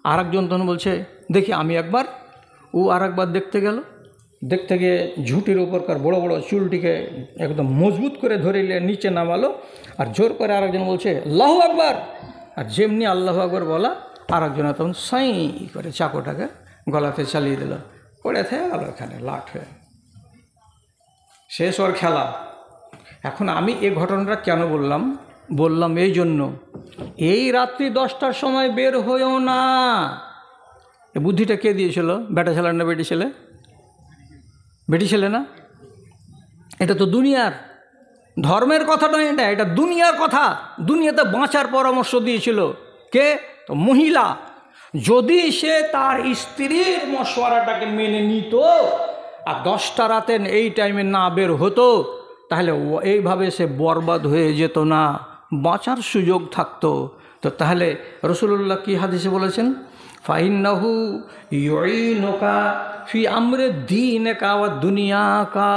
[SPEAKER 1] আর একজন তখন বলছে, দেখি আমি একবার। ও আর একবার দেখতে গেল, দেখতে গিয়ে ঝুঁটির উপরকার বড় বড় চুলটিকে একদম মজবুত করে ধরে নিচে নামালো, আর জোর করে আরেকজন বলছে আল্লাহু আকবার। আর যেমনি আল্লাহু আকবার বলা, আর একজন তখন সাই করে চাকুটাকে গলাতে চালিয়ে দিল, পড়ে থেকে গেল এখানে লাট হয়ে। শেষ ওর খেলা। এখন আমি এই ঘটনাটা কেন বললাম এই জন্য, এই রাত্রি 10টার সময় বের হয়েও না। এ বুদ্ধিটা কে দিয়েছিল? বেটা ছেলে না বেটি ছেলে? বেটি ছেলে না? এটা তো দুনিয়ার, ধর্মের কথা নয়, এটা দুনিয়ার কথা। দুনিয়াতে বাঁচার পরামর্শ দিয়েছিল কে? তো মহিলা। যদি সে তার স্ত্রীর মশওয়ারাটাকে মেনে নিত আর 10টা রাতে এই টাইমে না বের হতো, তাহলে এইভাবে সে বরবাদ হয়ে যেত না, বাঁচার সুযোগ থাকতো। তো তাহলে রাসূলুল্লাহ কি হাদিসে বলেছেন? ফাইন্নাহু ইউইনুকা ফি আমরে দীনিকা ওয়া দুনিয়াকা।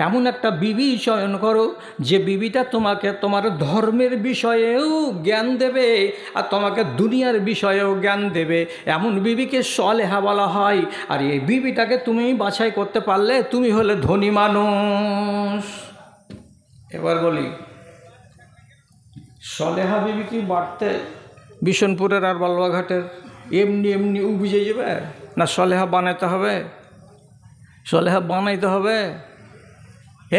[SPEAKER 1] এমন একটা বিবি চয়ন করো যে বিবিটা তোমাকে তোমার ধর্মের বিষয়েও জ্ঞান দেবে আর তোমাকে দুনিয়ার বিষয়েও জ্ঞান দেবে। এমন বিবিকে সলেহা বলা হয়। আর এই বিবিটাকে তুমি বাছাই করতে পারলে তুমি হলে ধনী মানুষ। এবার বলি, সলেহা বিবি কি বাড়তে বিশনপুরের আর বালুয়াঘাটের এমনি উবিজে যাবে? না সলেহা বানাইতে হবে? সলেহা বানাইতে হবে,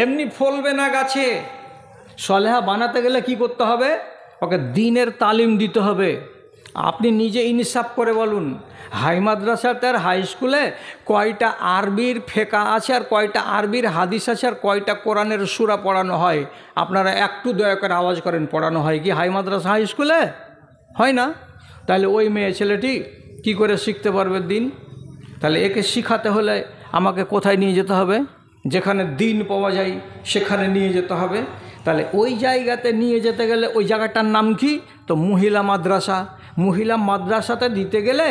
[SPEAKER 1] এমনি ফলবে না গাছে। সলেহা বানাতে গেলে কি করতে হবে? ওকে দিনের তালিম দিতে হবে। আপনি নিজে ইনসাফ করে বলুন, হাই মাদ্রাসাতে আর হাই স্কুলে কয়টা আরবির ফেকা আছে আর কয়টা আরবির হাদিস আছে আর কয়টা কোরআনের সূরা পড়ানো হয়? আপনারা একটু দয়া করে আওয়াজ করেন, পড়ানো হয় কি হাই মাদ্রাসা হাই স্কুলে? হয় না। তাহলে ওই মেয়ে ছেলেটি কি করে শিখতে পারবে দিন? তাহলে একে শিখাতে হলে আমাকে কোথায় নিয়ে যেতে হবে? যেখানে দিন পাওয়া যায় সেখানে নিয়ে যেতে হবে। তাহলে ওই জায়গাতে নিয়ে যেতে গেলে ওই জায়গাটার নাম কি? তো মহিলা মাদ্রাসা। মহিলা মাদ্রাসাতে দিতে গেলে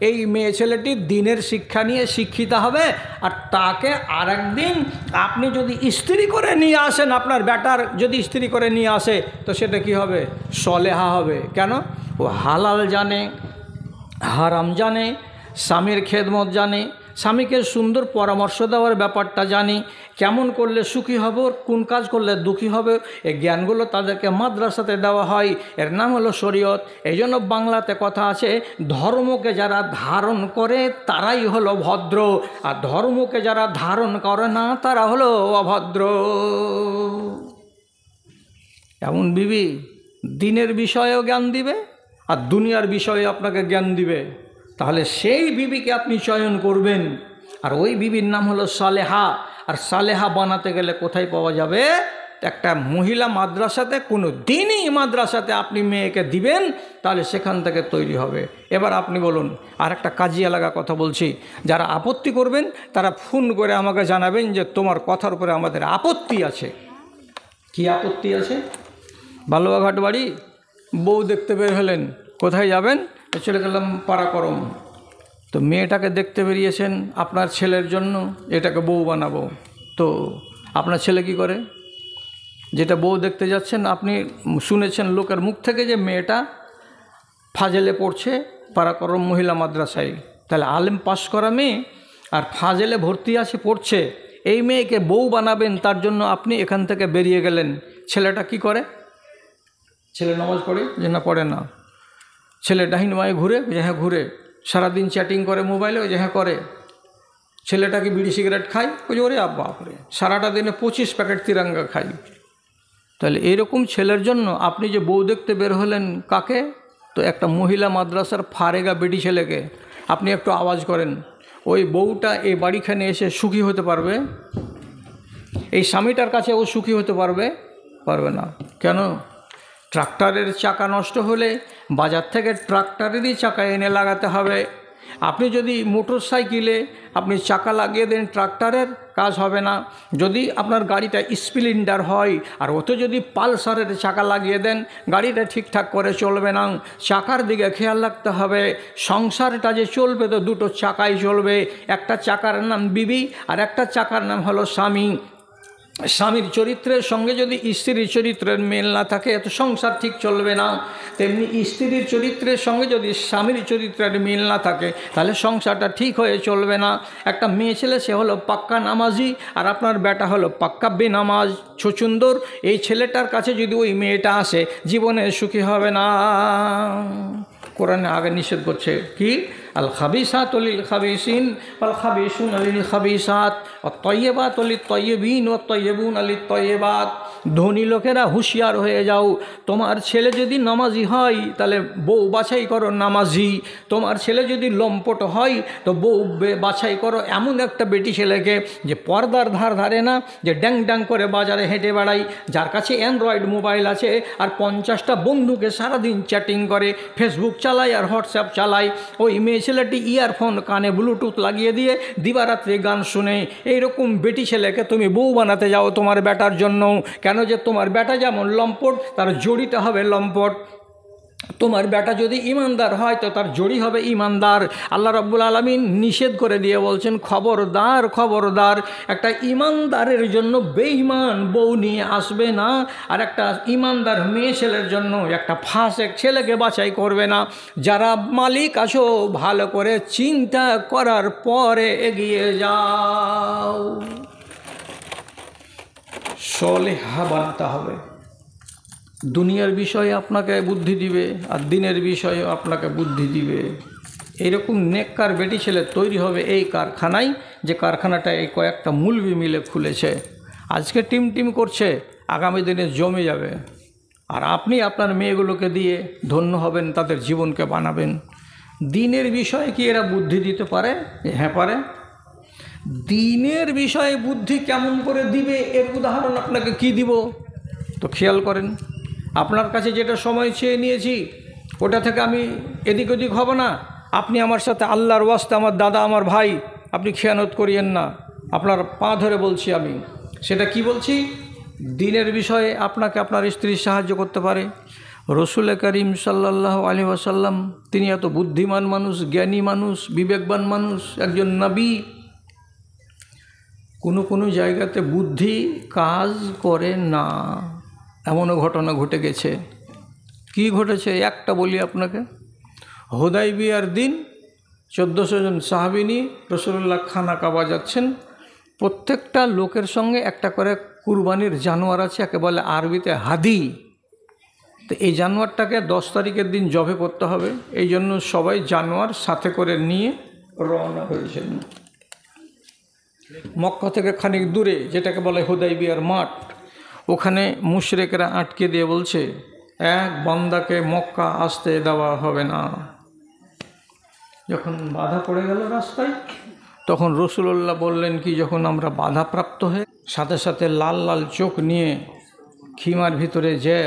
[SPEAKER 1] এই মেয়ে ছেলেটি দিনের শিক্ষা নিয়ে শিক্ষিত হবে। আর তাকে আরেকদিন আপনি যদি স্ত্রী করে নিয়ে আসেন, আপনার বেটার যদি স্ত্রী করে নিয়ে আসে, তো সেটা কি হবে? সলেহা হবে। কেন? ও হালাল জানে, হারাম জানে, স্বামীর খেদমত জানে, স্বামীকে সুন্দর পরামর্শ দেওয়ার ব্যাপারটা জানি, কেমন করলে সুখী হব, কোন কাজ করলে দুঃখী হবে, এই জ্ঞানগুলো তাদেরকে মাদ্রাসাতে দেওয়া হয়। এর নাম হলো শরীয়ত। এই জন্য বাংলাতে কথা আছে, ধর্মকে যারা ধারণ করে তারাই হলো ভদ্র, আর ধর্মকে যারা ধারণ করে না তারা হলো অভদ্র। এমন বিবি দিনের বিষয়েও জ্ঞান দিবে আর দুনিয়ার বিষয়ে আপনাকে জ্ঞান দিবে। তাহলে সেই বিবিকে আপনি চয়ন করবেন। আর ওই বিবির নাম হলো সালেহা। আর সালেহা বানাতে গেলে কোথায় পাওয়া যাবে? একটা মহিলা মাদ্রাসাতে, কোনো দিনই মাদ্রাসাতে আপনি মেয়েকে দিবেন, তাহলে সেখান থেকে তৈরি হবে। এবার আপনি বলুন, আর একটা কাজিয়া লাগা কথা বলছি, যারা আপত্তি করবেন তারা ফোন করে আমাকে জানাবেন যে তোমার কথার উপরে আমাদের আপত্তি আছে। কি আপত্তি আছে? বালুয়াঘাট বাড়ি, বউ দেখতে বের হলেন, কোথায় যাবেন? চলে গেলাম পাড়াকরম। তো মেয়েটাকে দেখতে বেরিয়েছেন আপনার ছেলের জন্য, এটাকে বউ বানাবো। তো আপনার ছেলে কি করে? যেটা বউ দেখতে যাচ্ছেন, আপনি শুনেছেন লোকের মুখ থেকে যে মেয়েটা ফাজেলে পড়ছে পাড়াকরম মহিলা মাদ্রাসায়। তাহলে আলেম পাশ করা মেয়ে আর ফাজেলে ভর্তি আছে, পড়ছে, এই মেয়েকে বউ বানাবেন, তার জন্য আপনি এখান থেকে বেরিয়ে গেলেন। ছেলেটা কি করে? ছেলে নামাজ পড়ে যে না পড়ে না? ছেলে ডাহিন বাঁয়ে ঘুরে যে হ্যাঁ ঘুরে। সারাদিন চ্যাটিং করে মোবাইলে যে হ্যাঁ করে। ছেলেটা কি বিড়ি সিগারেট খায়? ওই যে ওরে আব্বা আপরে, সারাটা দিনে 25 প্যাকেট তিরঙ্গা খাই। তাহলে এরকম ছেলের জন্য আপনি যে বউ দেখতে বের হলেন কাকে? তো একটা মহিলা মাদ্রাসার ফারেগা বেটি ছেলেকে। আপনি একটু আওয়াজ করেন, ওই বউটা এই বাড়িখানে এসে সুখী হতে পারবে? এই স্বামীটার কাছে ও সুখী হতে পারবে? পারবে না। কেন? ট্রাক্টরের চাকা নষ্ট হলে বাজার থেকে ট্রাক্টরেরই চাকা এনে লাগাতে হবে। আপনি যদি মোটর সাইকেলে আপনি চাকা লাগিয়ে দেন ট্রাক্টরের, কাজ হবে না। যদি আপনার গাড়িটা স্প্লেন্ডার হয় আর ওতে যদি পালসারের চাকা লাগিয়ে দেন, গাড়িটা ঠিকঠাক করে চলবে না। চাকার দিকে খেয়াল রাখতে হবে। সংসারটা যে চলবে তো দুটো চাকাই চলবে, একটা চাকার নাম বিবি আর একটা চাকার নাম হলো স্বামী। স্বামীর চরিত্রের সঙ্গে যদি স্ত্রীর চরিত্রের মেল না থাকে তো সংসার ঠিক চলবে না। তেমনি স্ত্রীর চরিত্রের সঙ্গে যদি স্বামীর চরিত্রের মিল না থাকে তাহলে সংসারটা ঠিক হয়ে চলবে না। একটা মেয়ে ছেলে সে হলো পাক্কা নামাজি আর আপনার বেটা হলো পাক্কা বেনামাজ ছুচুন্দর, এই ছেলেটার কাছে যদি ওই মেয়েটা আসে জীবনে সুখী হবে না। কোরআনে আগে নিষেধ করছে কি, আল খাবিসাতু লিল খাবিসিন ওয়াল খাবিসুনা লিল খাবিসাত ওয়াত তাইয়্যিবাতু লিত তাইয়্যিবিন ওয়াত তাইয়্যিবুনা লিত তাইয়্যিবাত। ধনী লোকেরা হুঁশিয়ার হয়ে যাও, তোমার ছেলে যদি নামাজি হয় তাহলে বউ বাছাই করো নামাজি, তোমার ছেলে যদি লম্পট হয় তো বউ বাছাই করো এমন একটা বেটি ছেলেকে যে পর্দার ধার ধারে না, যে ড্যাং ড্যাং করে বাজারে হেঁটে বেড়ায়, যার কাছে অ্যান্ড্রয়েড মোবাইল আছে আর 50টা বন্ধুকে সারাদিন চ্যাটিং করে, ফেসবুক চালায় আর হোয়াটসঅ্যাপ চালায়। ওই মেয়ে ছেলেটি ইয়ারফোন কানে ব্লুটুথ লাগিয়ে দিয়ে দিবারাত্রি গান শুনে, এইরকম বেটি ছেলেকে তুমি বউ বানাতে যাও তোমার বেটার জন্য। কেন যে তোমার বেটা যেমন লম্পট তার জড়িটা হবে লম্পট, তোমার বেটা যদি ইমানদার হয় তো তার জড়ি হবে ইমানদার। আল্লাহ রাব্বুল আলামিন নিষেধ করে দিয়ে বলছেন খবরদার খবরদার, একটা ইমানদারের জন্য বেঈমান বউ নিয়ে আসবে না, আর একটা ইমানদার মেয়ে ছেলের জন্য একটা ফাসেক ছেলেকে বাছাই করবে না। যারা মালিক আছো ভালো করে চিন্তা করার পরে এগিয়ে যাও। সলেহা বানাতে হবে। দুনিয়ার বিষয়ে আপনাকে বুদ্ধি দিবে আর দিনের বিষয়ে আপনাকে বুদ্ধি দিবে। এরকম নেককার বেটি ছেলে তৈরি হবে এই কারখানায়, যে কারখানাটা এই কয়েকটা মুলবি মিলে খুলেছে। আজকে টিম টিম করছে, আগামী দিনে জমে যাবে। আর আপনি আপনার মেয়েগুলোকে দিয়ে ধন্য হবেন, তাদের জীবনকে বানাবেন। দিনের বিষয়ে কি এরা বুদ্ধি দিতে পারে? হ্যাঁ পারে। দিনের বিষয়ে বুদ্ধি কেমন করে দিবে এর উদাহরণ আপনাকে কি দিব তো খেয়াল করেন। আপনার কাছে যেটা সময় চেয়ে নিয়েছি ওটা থেকে আমি এদিক ওদিক হব না। আপনি আমার সাথে আল্লাহর ওয়াস্তে, আমার দাদা আমার ভাই, আপনি খেয়ানত করিয়েন না। আপনার পা ধরে বলছি আমি, সেটা কি বলছি, দিনের বিষয়ে আপনাকে আপনার স্ত্রী সাহায্য করতে পারে। রসুল করিম সাল্লাল্লাহু আলাইহি ওয়াসাল্লাম তিনি এত বুদ্ধিমান মানুষ, জ্ঞানী মানুষ, বিবেকবান মানুষ, একজন নবী। কোনো জায়গাতে বুদ্ধি কাজ করে না, এমনও ঘটনা ঘটে গেছে। কি ঘটেছে একটা বলি আপনাকে। হুদাইবিয়ার দিন 1400 জন সাহাবী নিয়ে রাসূলুল্লাহ খানা কাবা যাচ্ছেন। প্রত্যেকটা লোকের সঙ্গে একটা করে কুরবানির জানোয়ার আছে, একে বলে আরবিতে হাদি। তো এই জানোয়ারটাকে 10 তারিখের দিন জবে করতে হবে, এই জন্য সবাই জানোয়ার সাথে করে নিয়ে রওনা হয়েছেন। মক্কা থেকে খানিক দূরে যেটাকে বলে হুদাইবিয়ার মাঠ, ওখানে মুশরিকরা আটকে দিয়ে বলছে এক বান্দাকে মক্কা আসতে দেওয়া হবে না। যখন বাধা পড়ে গেল রাস্তায়, তখন রাসূলুল্লাহ বললেন কি, যখন আমরা বাধাপ্রাপ্ত হয়ে সাথে সাথে লাল লাল চোখ নিয়ে খিমার ভিতরে যে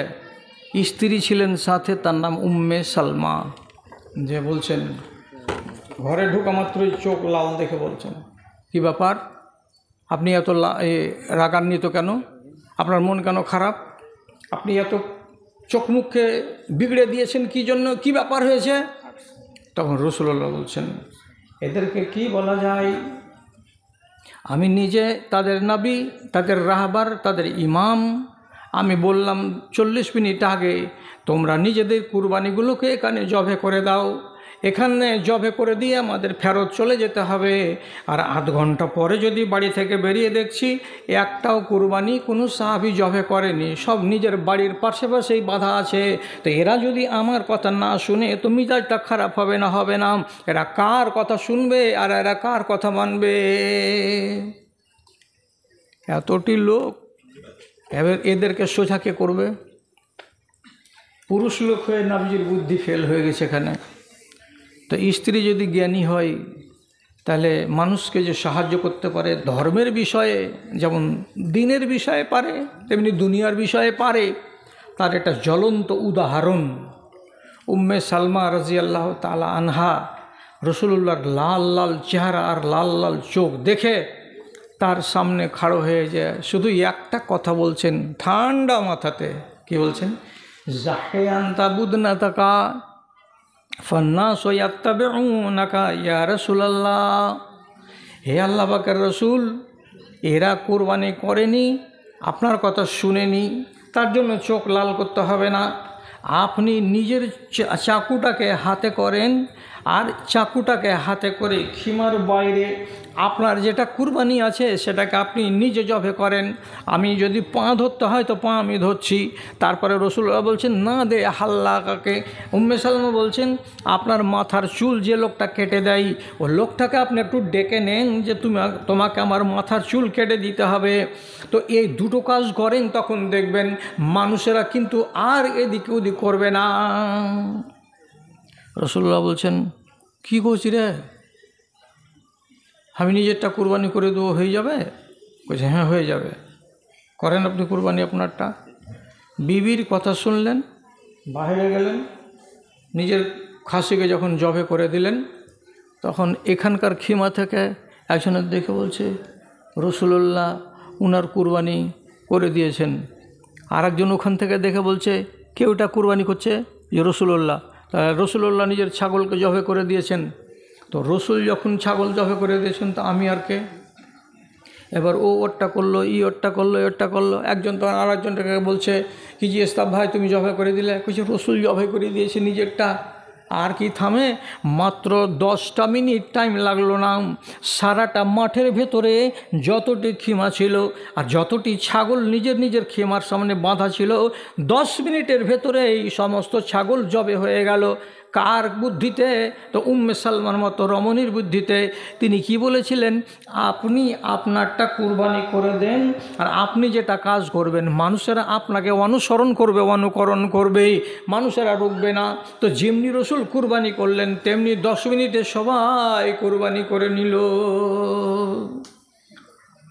[SPEAKER 1] স্ত্রী ছিলেন সাথে, তার নাম উম্মে সালমা, যে বলছেন ঘরে ঢোকা মাত্রই চোখ লাল দেখে বলছেন কি ব্যাপার, আপনি এত রাগান্বিত কেন, আপনার মন কেন খারাপ, আপনি এত চোখ মুখে বিগড়ে দিয়েছেন কি জন্য, কি ব্যাপার হয়েছে? তখন রাসূলুল্লাহ বলছেন এদেরকে কি বলা যায়, আমি নিজে তাদের নবী, তাদের রাহবার, তাদের ইমাম। আমি বললাম 40 মিনিট আগে তোমরা নিজেদের কুরবানিগুলোকে এখানে জবে করে দাও, এখানে জবে করে দিয়ে আমাদের ফেরত চলে যেতে হবে। আর আধ ঘন্টা পরে যদি বাড়ি থেকে বেরিয়ে দেখছি একটাও কুরবানি কোনো সাহাবী জবে করেনি, সব নিজের বাড়ির পাশে পাশেই বাধা আছে। তো এরা যদি আমার কথা না শুনে তো মিজাজটা খারাপ হবে না? হবে না। এরা কার কথা শুনবে আর এরা কার কথা মানবে? এতটি লোক, এবার এদেরকে সোজা কে করবে? পুরুষ লোক হয়ে নবীজির বুদ্ধি ফেল হয়ে গেছে এখানে। তো স্ত্রী যদি জ্ঞানী হয় তাহলে মানুষকে যে সাহায্য করতে পারে ধর্মের বিষয়ে, যেমন দিনের বিষয়ে পারে তেমনি দুনিয়ার বিষয়ে পারে, তার একটা জ্বলন্ত উদাহরণ উম্মে সালমা রাদিয়াল্লাহু তাআলা আনহা। রসুলুল্লাহর লাল লাল চেহারা আর লাল লাল চোখ দেখে তার সামনে খাড়ো হয়ে যায়, শুধু একটা কথা বলছেন ঠান্ডা মাথাতে। কি বলছেন? জাহিয়ান্তা বুদনা তাকা ফান্নাস ইয়াত্তাবিউনাকা ইয়া রাসূলুল্লাহ। হে আল্লাহ পাকের রসুল, এরা কোরবানি করেনি, আপনার কথা শুনেনি, তার জন্য চোখ লাল করতে হবে না। আপনি নিজের চাকুটাকে হাতে করেন, আর চাকুটাকে হাতে করে খিমার বাইরে আপনার যেটা কুরবানি আছে সেটাকে আপনি নিজে জবে করেন। আমি যদি পা ধরতে হয় তো পা আমি ধরছি। তারপরে রাসূলুল্লাহ বলছেন না দে হাল্লাকাকে। উম্মে সালমা বলছেন আপনার মাথার চুল যে লোকটা কেটে দেয় ও লোকটাকে আপনি একটু ডেকে নেন যে তোমাকে আমার মাথার চুল কেটে দিতে হবে। তো এই দুটো কাজ করেন, তখন দেখবেন মানুষেরা কিন্তু আর এদিকে ওদিক করবে না। রাসূলুল্লাহ বলছেন কী করছি রে, আমি নিজেরটা কুরবানি করে দেবো, হয়ে যাবে? বলছে হ্যাঁ হয়ে যাবে, করেন আপনি কুরবানি আপনারটা। বিবির কথা শুনলেন, বাইরে গেলেন, নিজের খাসিকে যখন জবে করে দিলেন, তখন এখানকার খিমা থেকে একজনের দেখে বলছে রাসূলুল্লাহ উনার কুরবানি করে দিয়েছেন। আর একজন ওখান থেকে দেখে বলছে কেউটা কুরবানি করছে যে রাসূলুল্লাহ। রাসূলুল্লাহ নিজের ছাগলকে জবে করে দিয়েছেন। তো রসুল যখন ছাগল জবে করে দিয়েছেন তো আমি আর কে? এবার ও ওরটা করলো, ওরটা করলো, ওরটা করলো। একজন তো আর একজনটাকে বলছে কি জি ইস্তাব ভাই তুমি জবে করে দিলে? কিছু রসুল জবে করে দিয়েছে নিজেরটা। আর কি থামে? মাত্র 10টা মিনিট টাইম লাগলো না। সারাটা মাঠের ভেতরে যতটি খিমা ছিল আর যতটি ছাগল নিজের নিজের খিমার সামনে বাঁধা ছিল, 10 মিনিটের ভেতরে এই সমস্ত ছাগল জবে হয়ে গেল। কার বুদ্ধিতে? তো উম্মে সালমার মতো রমণীর বুদ্ধিতে। তিনি কি বলেছিলেন? আপনি আপনারটা কুরবানি করে দেন, আর আপনি যেটা কাজ করবেন মানুষেরা আপনাকে অনুসরণ করবে, অনুকরণ করবে, মানুষেরা রুখবে না। তো যেমনি রসুল কুরবানি করলেন তেমনি 10 মিনিটে সবাই কুরবানি করে নিল।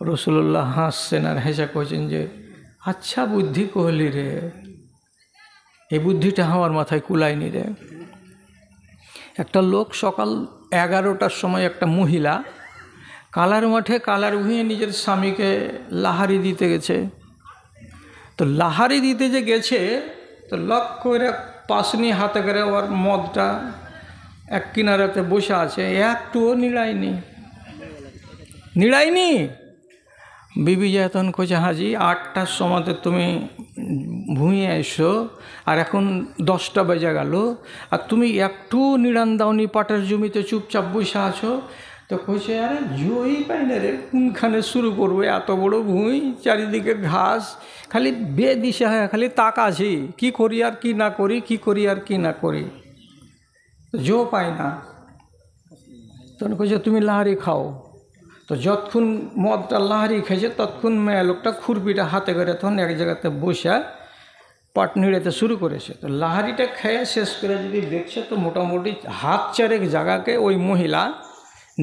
[SPEAKER 1] রাসূলুল্লাহ হাসছেন আর হেসে কইছেন যে আচ্ছা বুদ্ধি কহলি রে, এই বুদ্ধিটা আমার মাথায় কুলায়নি রে। একটা লোক সকাল 11টার সময় একটা মহিলা কালার মাঠে কালার ভুঁয়ে নিজের স্বামীকে লাহারি দিতে গেছে। তো লাহারি দিতে যে গেছে তো লক করে পাশনি হাতে করে ওর মদটা এক কিনারাতে বসে আছে, একটুও নিড়ায়নি। বিবি তখন কইছে হাজি 8টার সময়তে তুমি ভুঁয়ে এসো আর এখন 10টা বেজে গেল, আর তুমি একটু নিড়ান দাওনি, পাটের জমিতে চুপচাপ বসে আছো। তো কইছে আরে জয়ই পাই না রে, কোনখানে শুরু করবো, এত বড় ভুঁই, চারিদিকে ঘাস, খালি বেদিশা হয়, খালি তাকাছি কি করি আর কি না করি, কি করি আর কি না করি, জো পাই না। তখন কইছে তুমি লাহারি খাও। তো যতক্ষণ মদটা লাহারি খেয়েছে ততক্ষণ মেয়ে লোকটা খুরপিটা হাতে করে তখন এক জায়গাতে বসে পাট নিড়াতে শুরু করেছে। তো লাহারিটা খেয়ে শেষ করে যদি দেখছে তো মোটামুটি হাত চারেক জায়গাকে ওই মহিলা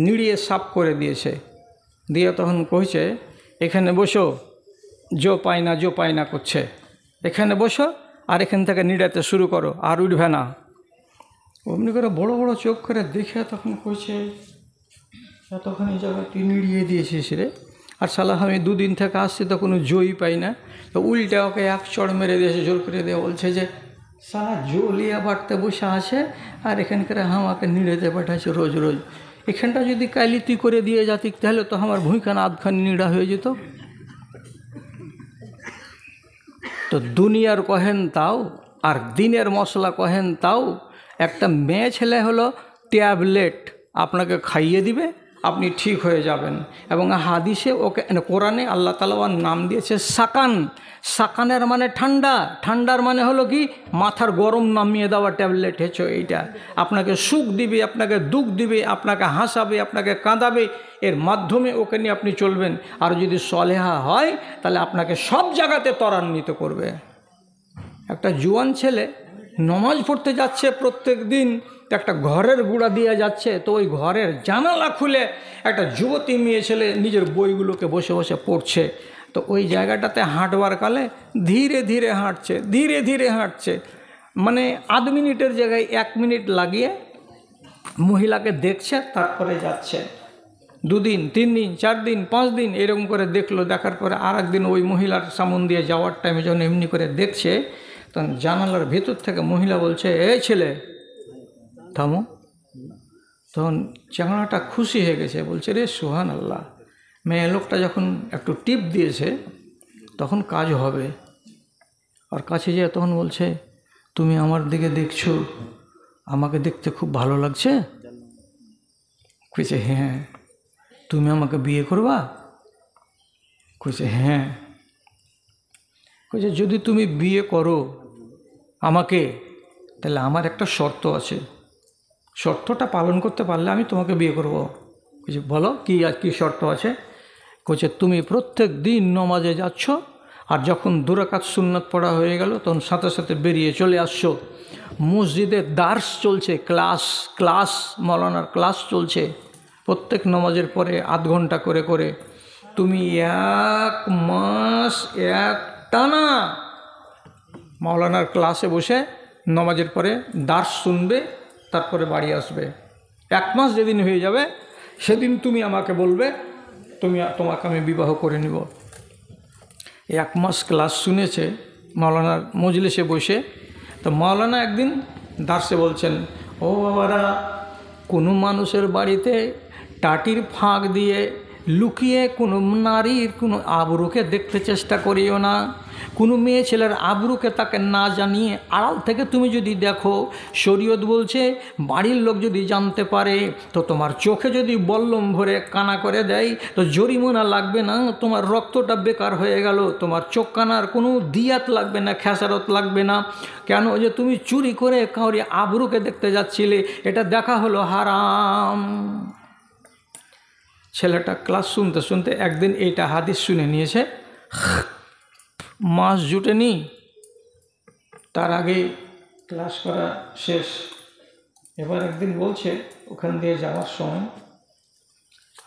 [SPEAKER 1] নিড়িয়ে সাফ করে দিয়েছে। দিয়ে তখন কইছে এখানে বসো, জো পায় না করছে, এখানে বসো আর এখান থেকে নিড়াতে শুরু করো, আর উঠবে না। অমনি করে বড় বড় চোখ করে দেখে তখন কইছে তখন এই জায়গাটি নিড়িয়ে দিয়েছিস রে, আর শালা আমি 2 দিন থেকে আসছি তো কোনো জয়ই পাই না। তো উল্টে ওকে এক চড় মেরে দিয়েছে, জোর করে দিয়ে বলছে যে শালা জলিয়া বাড়তে বসে আছে আর এখানকার আমাকে নিড়েতে পাঠাচ্ছে রোজ রোজ। এখানটা যদি কালি তুই করে দিয়ে যাতি তাহলে তো আমার ভূমিখানা আধখানি নিড়া হয়ে যেত। তো দুনিয়ার কহেন তাও আর দিনের মশলা কহেন তাও। একটা মেয়ে ছেলে হলো ট্যাবলেট, আপনাকে খাইয়ে দিবে, আপনি ঠিক হয়ে যাবেন। এবং হাদিসে ওকে কোরআনে আল্লাহ তাআলা ওর নাম দিয়েছে সাকান। সাকানের মানে ঠান্ডা, ঠান্ডার মানে হলো কি মাথার গরম নামিয়ে দেওয়া ট্যাবলেট হচ্ছে এইটা। আপনাকে সুখ দিবে, আপনাকে দুঃখ দিবে, আপনাকে হাসাবে, আপনাকে কাঁদাবে, এর মাধ্যমে ওকে নিয়ে আপনি চলবেন। আর যদি সলেহা হয় তাহলে আপনাকে সব জায়গাতে ত্বরান্বিত করবে। একটা জোয়ান ছেলে নমাজ পড়তে যাচ্ছে প্রত্যেক দিন, একটা ঘরের গুঁড়া দিয়ে যাচ্ছে, তো ওই ঘরের জানালা খুলে একটা যুবতী মেয়ে ছেলে নিজের বইগুলোকে বসে বসে পড়ছে। তো ওই জায়গাটাতে হাঁটবার কালে ধীরে ধীরে হাঁটছে, মানে আধ মিনিটের জায়গায় 1 মিনিট লাগিয়ে মহিলাকে দেখছে, তারপরে যাচ্ছে। 2 দিন 3 দিন 4 দিন 5 দিন এরকম করে দেখলো। দেখার পরে আর একদিন ওই মহিলার সামন দিয়ে যাওয়ার টাইমে যখন এমনি করে দেখছে, তখন জানালার ভেতর থেকে মহিলা বলছে, এই ছেলে থামো। তখন চ্যাংড়াটা খুশি হয়ে গেছে, বলছে, রে সুবহান আল্লাহ, মেয়ে লোকটা যখন একটু টিপ দিয়েছে তখন কাজ হবে। আর কাছে যেয়ে তখন বলছে, তুমি আমার দিকে দেখছো, আমাকে দেখতে খুব ভালো লাগছে? কইছে হ্যাঁ। তুমি আমাকে বিয়ে করবা? কইছে হ্যাঁ। কইছে যদি তুমি বিয়ে করো আমাকে, তাহলে আমার একটা শর্ত আছে, শর্তটা পালন করতে পারলে আমি তোমাকে বিয়ে করব। কইছে বলো কি আর কি শর্ত আছে? কইছে তুমি প্রত্যেক দিন নমাজে যাচ্ছ, আর যখন 2 রাকাত সুন্নাত পড়া হয়ে গেল তখন সাথে সাথে বেরিয়ে চলে আসছো। মসজিদে দার্স চলছে, ক্লাস মৌলানার ক্লাস চলছে, প্রত্যেক নমাজের পরে আধ ঘন্টা করে করে তুমি 1 মাস টানা মৌলানার ক্লাসে বসে নমাজের পরে দার্স শুনবে, তারপরে বাড়ি আসবে। 1 মাস যেদিন হয়ে যাবে সেদিন তুমি আমাকে বলবে, তোমাকে আমি বিবাহ করে নিব। 1 মাস ক্লাস শুনেছে মৌলানার মজলিসে বসে। তো মৌলানা একদিন দার্সে বলছেন, ও বাবারা, কোনো মানুষের বাড়িতে টাটির ফাঁক দিয়ে লুকিয়ে কোনো নারীর কোনো আবরুকে দেখতে চেষ্টা করিও না। কোনো মেয়ে ছেলের আবরুকে তাকে না জানিয়ে আড়াল থেকে তুমি যদি দেখো, শরীয়ত বলছে বাড়ির লোক যদি জানতে পারে তো তোমার চোখে যদি বল্লম ভরে কানা করে দেয় তো জরিমানা লাগবে না, তোমার রক্তটা বেকার হয়ে গেল, তোমার চোখ কানার কোনো দিয়াত লাগবে না, খেসারত লাগবে না। কেন? যে তুমি চুরি করে কাউরি আবরুকে দেখতে যাচ্ছিলে, এটা দেখা হলো হারাম। ছেলেটা ক্লাস শুনতে শুনতে একদিন এইটা হাদিস শুনে নিয়েছে, মাস জুটেনি, তার আগে ক্লাস করা শেষ। এবার একদিন বলছে ওখান দিয়ে যাওয়ার সময়,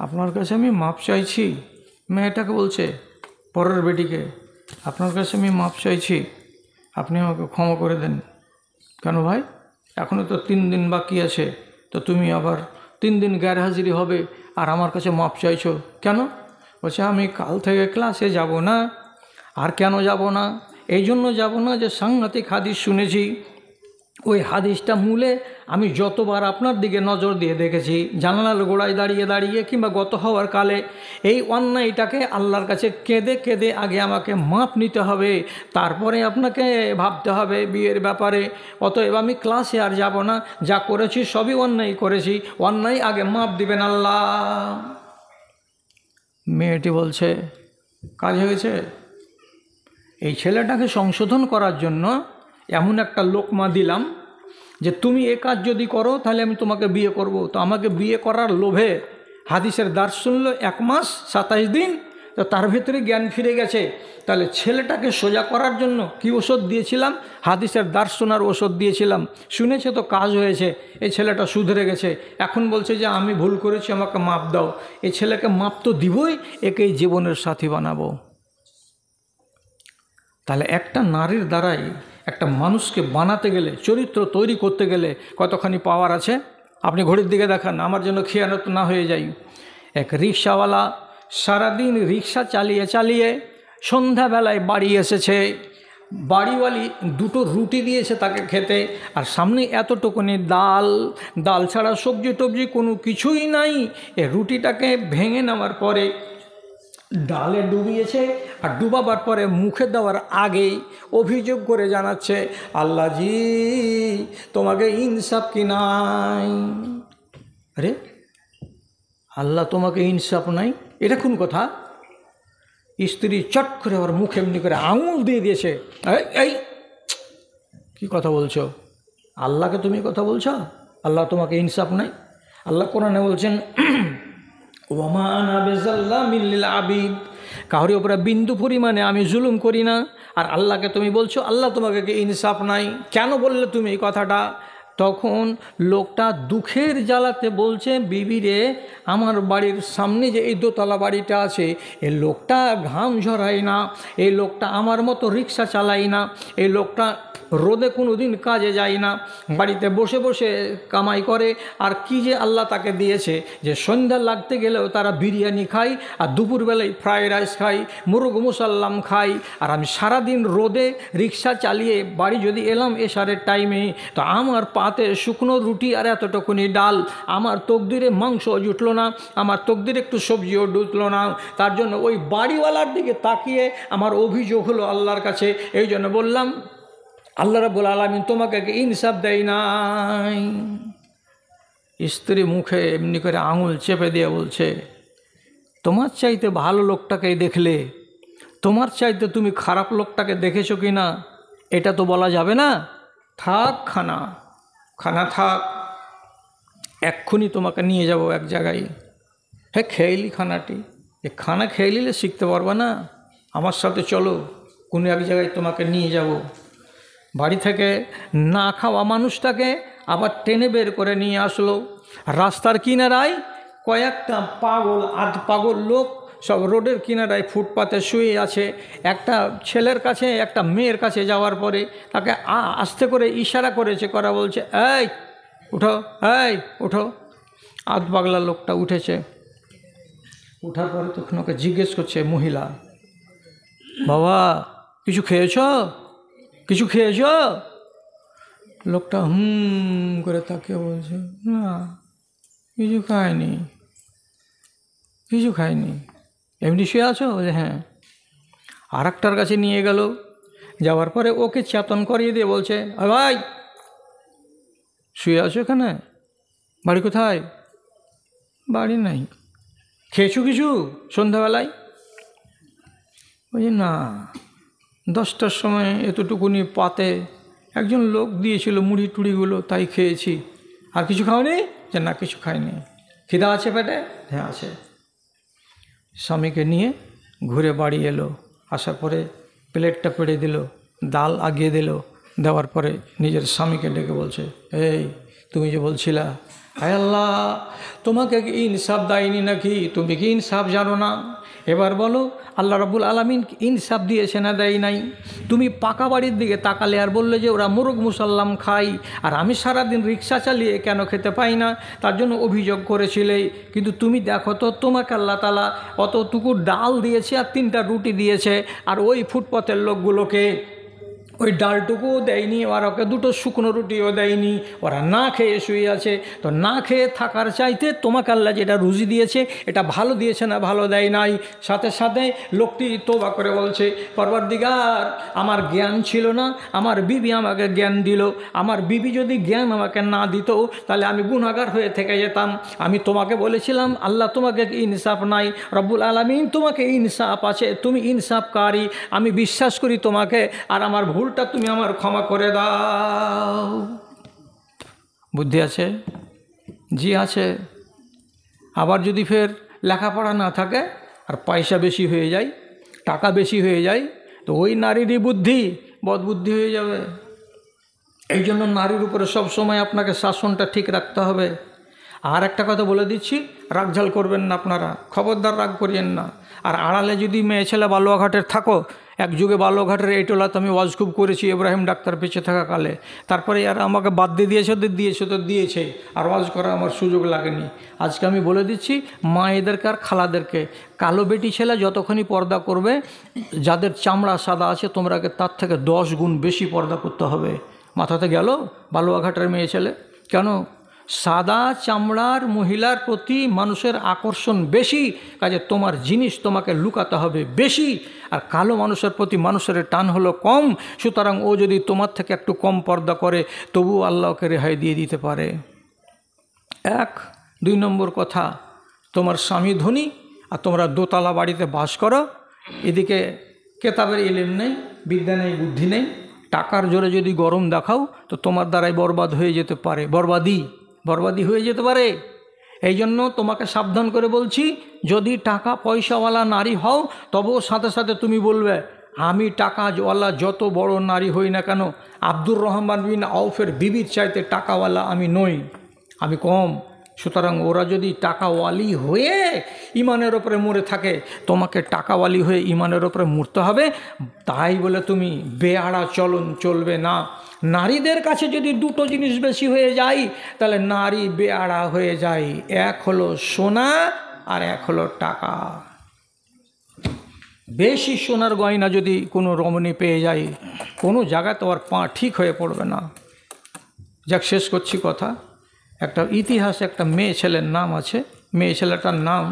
[SPEAKER 1] আপনার কাছে আমি মাপ চাইছি। মেয়েটাকে বলছে, পরের বেটিকে, আপনার কাছে আমি মাপ চাইছি, আপনি আমাকে ক্ষমা করে দেন। কেন ভাই? এখনও তো 3 দিন বাকি আছে, তো তুমি আবার 3 দিন গैरहाजिरी হবে আর আমার কাছে মাপ চাইছো কেন? বলছে আমি কাল থেকে ক্লাসে যাব না। আর কেন যাব না? এই জন্য যাব না যে সাংঘাতিক হাদিস শুনেছি, ওই হাদিসটা মূলে আমি যতবার আপনার দিকে নজর দিয়ে দেখেছি, জানালার গোড়ায় দাঁড়িয়ে দাঁড়িয়ে কিংবা গত হওয়ার কালে, এই অন্যায়টাকে আল্লাহর কাছে কেঁদে কেঁদে আগে আমাকে মাপ নিতে হবে, তারপরে আপনাকে ভাবতে হবে বিয়ের ব্যাপারে। অতএব আমি ক্লাসে আর যাব না, যা করেছি সবই অন্যায় করেছি, অন্যায় আগে মাপ দিবেন আল্লাহ। মেয়েটি বলছে কাজ হয়েছে। এই ছেলেটাকে সংশোধন করার জন্য এমন একটা লোকমা দিলাম যে তুমি এ কাজ যদি করো তাহলে আমি তোমাকে বিয়ে করব। তো আমাকে বিয়ে করার লোভে হাদিসের দার্স শুনলো 1 মাস 27 দিন, তো তার ভিতরে জ্ঞান ফিরে গেছে। তাহলে ছেলেটাকে সোজা করার জন্য কি ওষুধ দিয়েছিলাম? হাদিসের দার্স শোনার ওষুধ দিয়েছিলাম, শুনেছে তো কাজ হয়েছে, এই ছেলেটা শুধরে গেছে। এখন বলছে যে আমি ভুল করেছি, আমাকে মাপ দাও। এই ছেলেকে মাপ তো দিবই, একেই জীবনের সাথী বানাবো। তাহলে একটা নারীর দ্বারাই একটা মানুষকে বানাতে গেলে, চরিত্র তৈরি করতে গেলে কতখানি পাওয়ার আছে। আপনি ঘড়ির দিকে দেখান, আমার জন্য খেয়ানত না হয়ে যায়। এক রিক্সাওয়ালা সারাদিন রিক্সা চালিয়ে চালিয়ে সন্ধ্যাবেলায় বাড়ি এসেছে। বাড়িওয়ালি 2টো রুটি দিয়েছে তাকে খেতে, আর সামনে এতটুকুনি ডাল ছাড়া সবজি টবজি কোনো কিছুই নাই। এ রুটিটাকে ভেঙে নেওয়ার পরে ডালে ডুবিয়েছে, আর ডুবাবার পরে মুখে দেওয়ার আগেই অভিযোগ করে জানাচ্ছে, আল্লাহ জি তোমাকে ইনসাফ কি নাই? আরে আল্লাহ তোমাকে ইনসাফ নাই, এটা কোন কথা? স্ত্রী চট করে ওর মুখে এমনি করে আঙুল দিয়ে দিয়েছে, এই কি কথা বলছো? আল্লাহকে তুমি কথা বলছো? আল্লাহ তোমাকে ইনসাফ নাই? আল্লাহ কোরআনে বলছেন, ওমা আনা বিজাল্লামিল লিল আবিদ, কাউরি উপরে বিন্দু পরিমাণে আমি জুলুম করি না। আর আল্লাহকে তুমি বলছো আল্লাহ তোমাকে ইনসাফ নাই। কেন বললে তুমি এই কথাটা? তখন লোকটা দুঃখের জ্বালাতে বলছে, বিবি রে, আমার বাড়ির সামনে যে এই দোতলা বাড়িটা আছে, এই লোকটা ঘাম ঝরায় না, এই লোকটা আমার মতো রিক্সা চালায় না, এই লোকটা রোদে কোনো দিন কাজে যায় না, বাড়িতে বসে বসে কামাই করে, আর কি যে আল্লাহ তাকে দিয়েছে যে সন্ধ্যা লাগতে গেলেও তারা বিরিয়ানি খায়, আর দুপুরবেলায় ফ্রাইড রাইস খায়, মুরগ মুসাল্লাম খায়, আর আমি সারাদিন রোদে রিক্সা চালিয়ে বাড়ি যদি এলাম এশারের টাইমে, তো আমার পাতে শুকনো রুটি আর এতটুকুনি ডাল, আমার তকদিরে মাংস জুটলো না, আমার তকদিরে একটু সবজিও জুটলো না। তার জন্য ওই বাড়িওয়ালার দিকে তাকিয়ে আমার অভিযোগ হলো আল্লাহর কাছে। এই জন্য বললাম, আল্লাহ রাব্বুল আলামিন তোমাকে ইনসাফ দেয় নাই। স্ত্রী মুখে এমনি করে আঙুল চেপে দিয়ে বলছে, তোমার চাইতে ভালো লোকটাকেই দেখলে, তোমার চাইতে তুমি খারাপ লোকটাকে দেখেছো কি না এটা তো বলা যাবে না। থাক খানা, খানা থাক, এক্ষুনি তোমাকে নিয়ে যাব এক জায়গায়। হ্যাঁ, খেয়েলি খানাটি, এ খানা খেয়ে নিলে শিখতে পারবা না, আমার সাথে চলো, কোনো এক জায়গায় তোমাকে নিয়ে যাব। বাড়ি থেকে না খাওয়া মানুষটাকে আবার টেনে বের করে নিয়ে আসলো। রাস্তার কিনারায় কয়েকটা পাগল, আধ পাগল লোক সব রোডের কিনারায় ফুটপাতে শুয়ে আছে। একটা ছেলের কাছে, একটা মেয়ের কাছে যাওয়ার পরে তাকে আস্তে করে ইশারা করেছে, করা বলছে, এই উঠো, এই উঠো। আধ পাগলা লোকটা উঠেছে। উঠার পরে তখন ওকে জিজ্ঞেস করছে মহিলা, বাবা কিছু খেয়েছ, কিছু খেয়েছ? লোকটা করে তাকে বলছে, না কিছু খায়নি, কিছু খায়নি, এমনি শুয়ে আছো? বলে হ্যাঁ। আর একটার কাছে নিয়ে গেল, যাওয়ার পরে ওকে চেতন করিয়ে দিয়ে বলছে, ভাই শুয়ে আছো এখানে? বাড়ি কোথায়? বাড়ি নাই। খেয়েছো কিছু সন্ধ্যাবেলায়? বলছি না, 10টার সময় এতটুকুনি পাতে একজন লোক দিয়েছিল মুড়ি টুড়িগুলো, তাই খেয়েছি। আর কিছু খাওনি? যে না কিছু খাইনি। খিদা আছে পেটে? হ্যাঁ আছে। স্বামীকে নিয়ে ঘুরে বাড়ি এলো। আসার পরে প্লেটটা পেড়ে দিল, ডাল আগিয়ে দিল, দেওয়ার পরে নিজের স্বামীকে ডেকে বলছে, এই তুমি যে বলছিলা হায় আল্লাহ তোমাকে কি ইনসাফ দেয়নি নাকি? তুমি কি ইনসাফ জানো না? এবার বলো আল্লাহ রাব্বুল আলামিন ইনসাফ দিয়েছে না দেয় নাই? তুমি পাকা বাড়ির দিকে তাকালে আর বললে যে ওরা মুরগ মুসাল্লাম খাই, আর আমি সারাদিন রিক্সা চালিয়ে কেন খেতে পাই না, তার জন্য অভিযোগ করেছিলে। কিন্তু তুমি দেখো তো, তোমাকে আল্লাহ তাআলা অতটুকু ডাল দিয়েছে আর 3টা রুটি দিয়েছে, আর ওই ফুটপাতের লোকগুলোকে ওই ডালটুকুও দেয়নি, আর ওকে 2টো শুকনো রুটিও দেয়নি, ওরা না খেয়ে শুয়ে আছে। তো না খেয়ে থাকার চাইতে তোমাকে আল্লাহ যেটা রুজি দিয়েছে এটা ভালো দিয়েছে না ভালো দেয় নাই? সাথে সাথে লোকটি তওবা করে বলছে, পরওয়ারদিগার আমার জ্ঞান ছিল না, আমার বিবি আমাকে জ্ঞান দিল। আমার বিবি যদি জ্ঞান আমাকে না দিত তাহলে আমি গুনাহগার হয়ে থেকে যেতাম। আমি তোমাকে বলেছিলাম আল্লাহ তোমাকে ইনসাফ নাই, রব্বুল আলামিন তোমাকে ইনসাফ আছে, তুমি ইনসাফকারী, আমি বিশ্বাস করি তোমাকে, আর আমার ভুলটা তুমি আমার ক্ষমা করে দাও। বুদ্ধি আছে? জি আছে। আবার যদি ফের লেখাপড়া না থাকে আর পয়সা বেশি হয়ে যায়, টাকা বেশি হয়ে যায়, তো ওই নারীরই বুদ্ধি বদবুদ্ধি হয়ে যাবে। এই জন্য নারীর উপরে সব সময় আপনাকে শাসনটা ঠিক রাখতে হবে। আর একটা কথা বলে দিচ্ছি, রাগঝাল করবেন না আপনারা, খবরদার রাগ করিয়েন না। আর আড়ালে যদি মেয়ে ছেলে বালুয়াঘাটের থাকো, এক যুগে বালুয়াঘাটের এই টোলাতে আমি ওয়াজ খুব করেছি ইব্রাহিম ডাক্তার বেঁচে থাকা কালে। তারপরে আর আমাকে বাদ দিয়ে দিয়েছে, আর ওয়াজ করা আমার সুযোগ লাগেনি। আজকে আমি বলে দিচ্ছি মায়েদেরকে আর খালাদেরকে, কালো বেটি ছেলে যতক্ষণই পর্দা করবে, যাদের চামড়া সাদা আছে তোমরাকে তার থেকে 10 গুণ বেশি পর্দা করতে হবে। মাথাতে গেল বালুয়াঘাটের মেয়ে ছেলে? কেন? সাদা চামড়ার মহিলার প্রতি মানুষের আকর্ষণ বেশি, কাজে তোমার জিনিস তোমাকে লুকাতে হবে বেশি। আর কালো মানুষের প্রতি মানুষের টান হলো কম, সুতরাং ও যদি তোমার থেকে একটু কম পর্দা করে তবুও আল্লাহকে রেহাই দিয়ে দিতে পারে। 1 2 নম্বর কথা, তোমার স্বামী ধনী আর তোমরা দোতলা বাড়িতে বাস করো, এদিকে কেতাবের ইলম নেই, বিদ্যা নেই, বুদ্ধি নেই, টাকার জোরে যদি গরম দেখাও তো তোমার দ্বারাই বরবাদ হয়ে যেতে পারে, বরবাদি হয়ে যেতে পারে। এই জন্য তোমাকে সাবধান করে বলছি, যদি টাকা পয়সাওয়ালা নারী হও তবুও সাথে সাথে তুমি বলবে আমি টাকাওয়ালা যত বড় নারী হই না কেন, আব্দুর রহমান বিন আউফের বিবির চাইতে টাকাওয়ালা আমি নই, আমি কম। সুতরাং ওরা যদি টাকাওয়ালি হয়ে ইমানের ওপরে মরে থাকে, তোমাকে টাকাওয়ালি হয়ে ইমানের ওপরে মরতে হবে। তাই বলে তুমি বেয়াড়া চলন চলবে না। নারীদের কাছে যদি দুটো জিনিস বেশি হয়ে যায়, তাহলে নারী বেয়াড়া হয়ে যায়। এক হলো সোনা আর এক হলো টাকা। বেশি সোনার গয়না যদি কোনো রমণী পেয়ে যায়, কোনো জায়গায় তো আর পা ঠিক হয়ে পড়বে না। যাক, শেষ করছি কথা। একটা ইতিহাসে একটা মেয়ে ছেলের নাম আছে। মেয়ে ছেলেটার নাম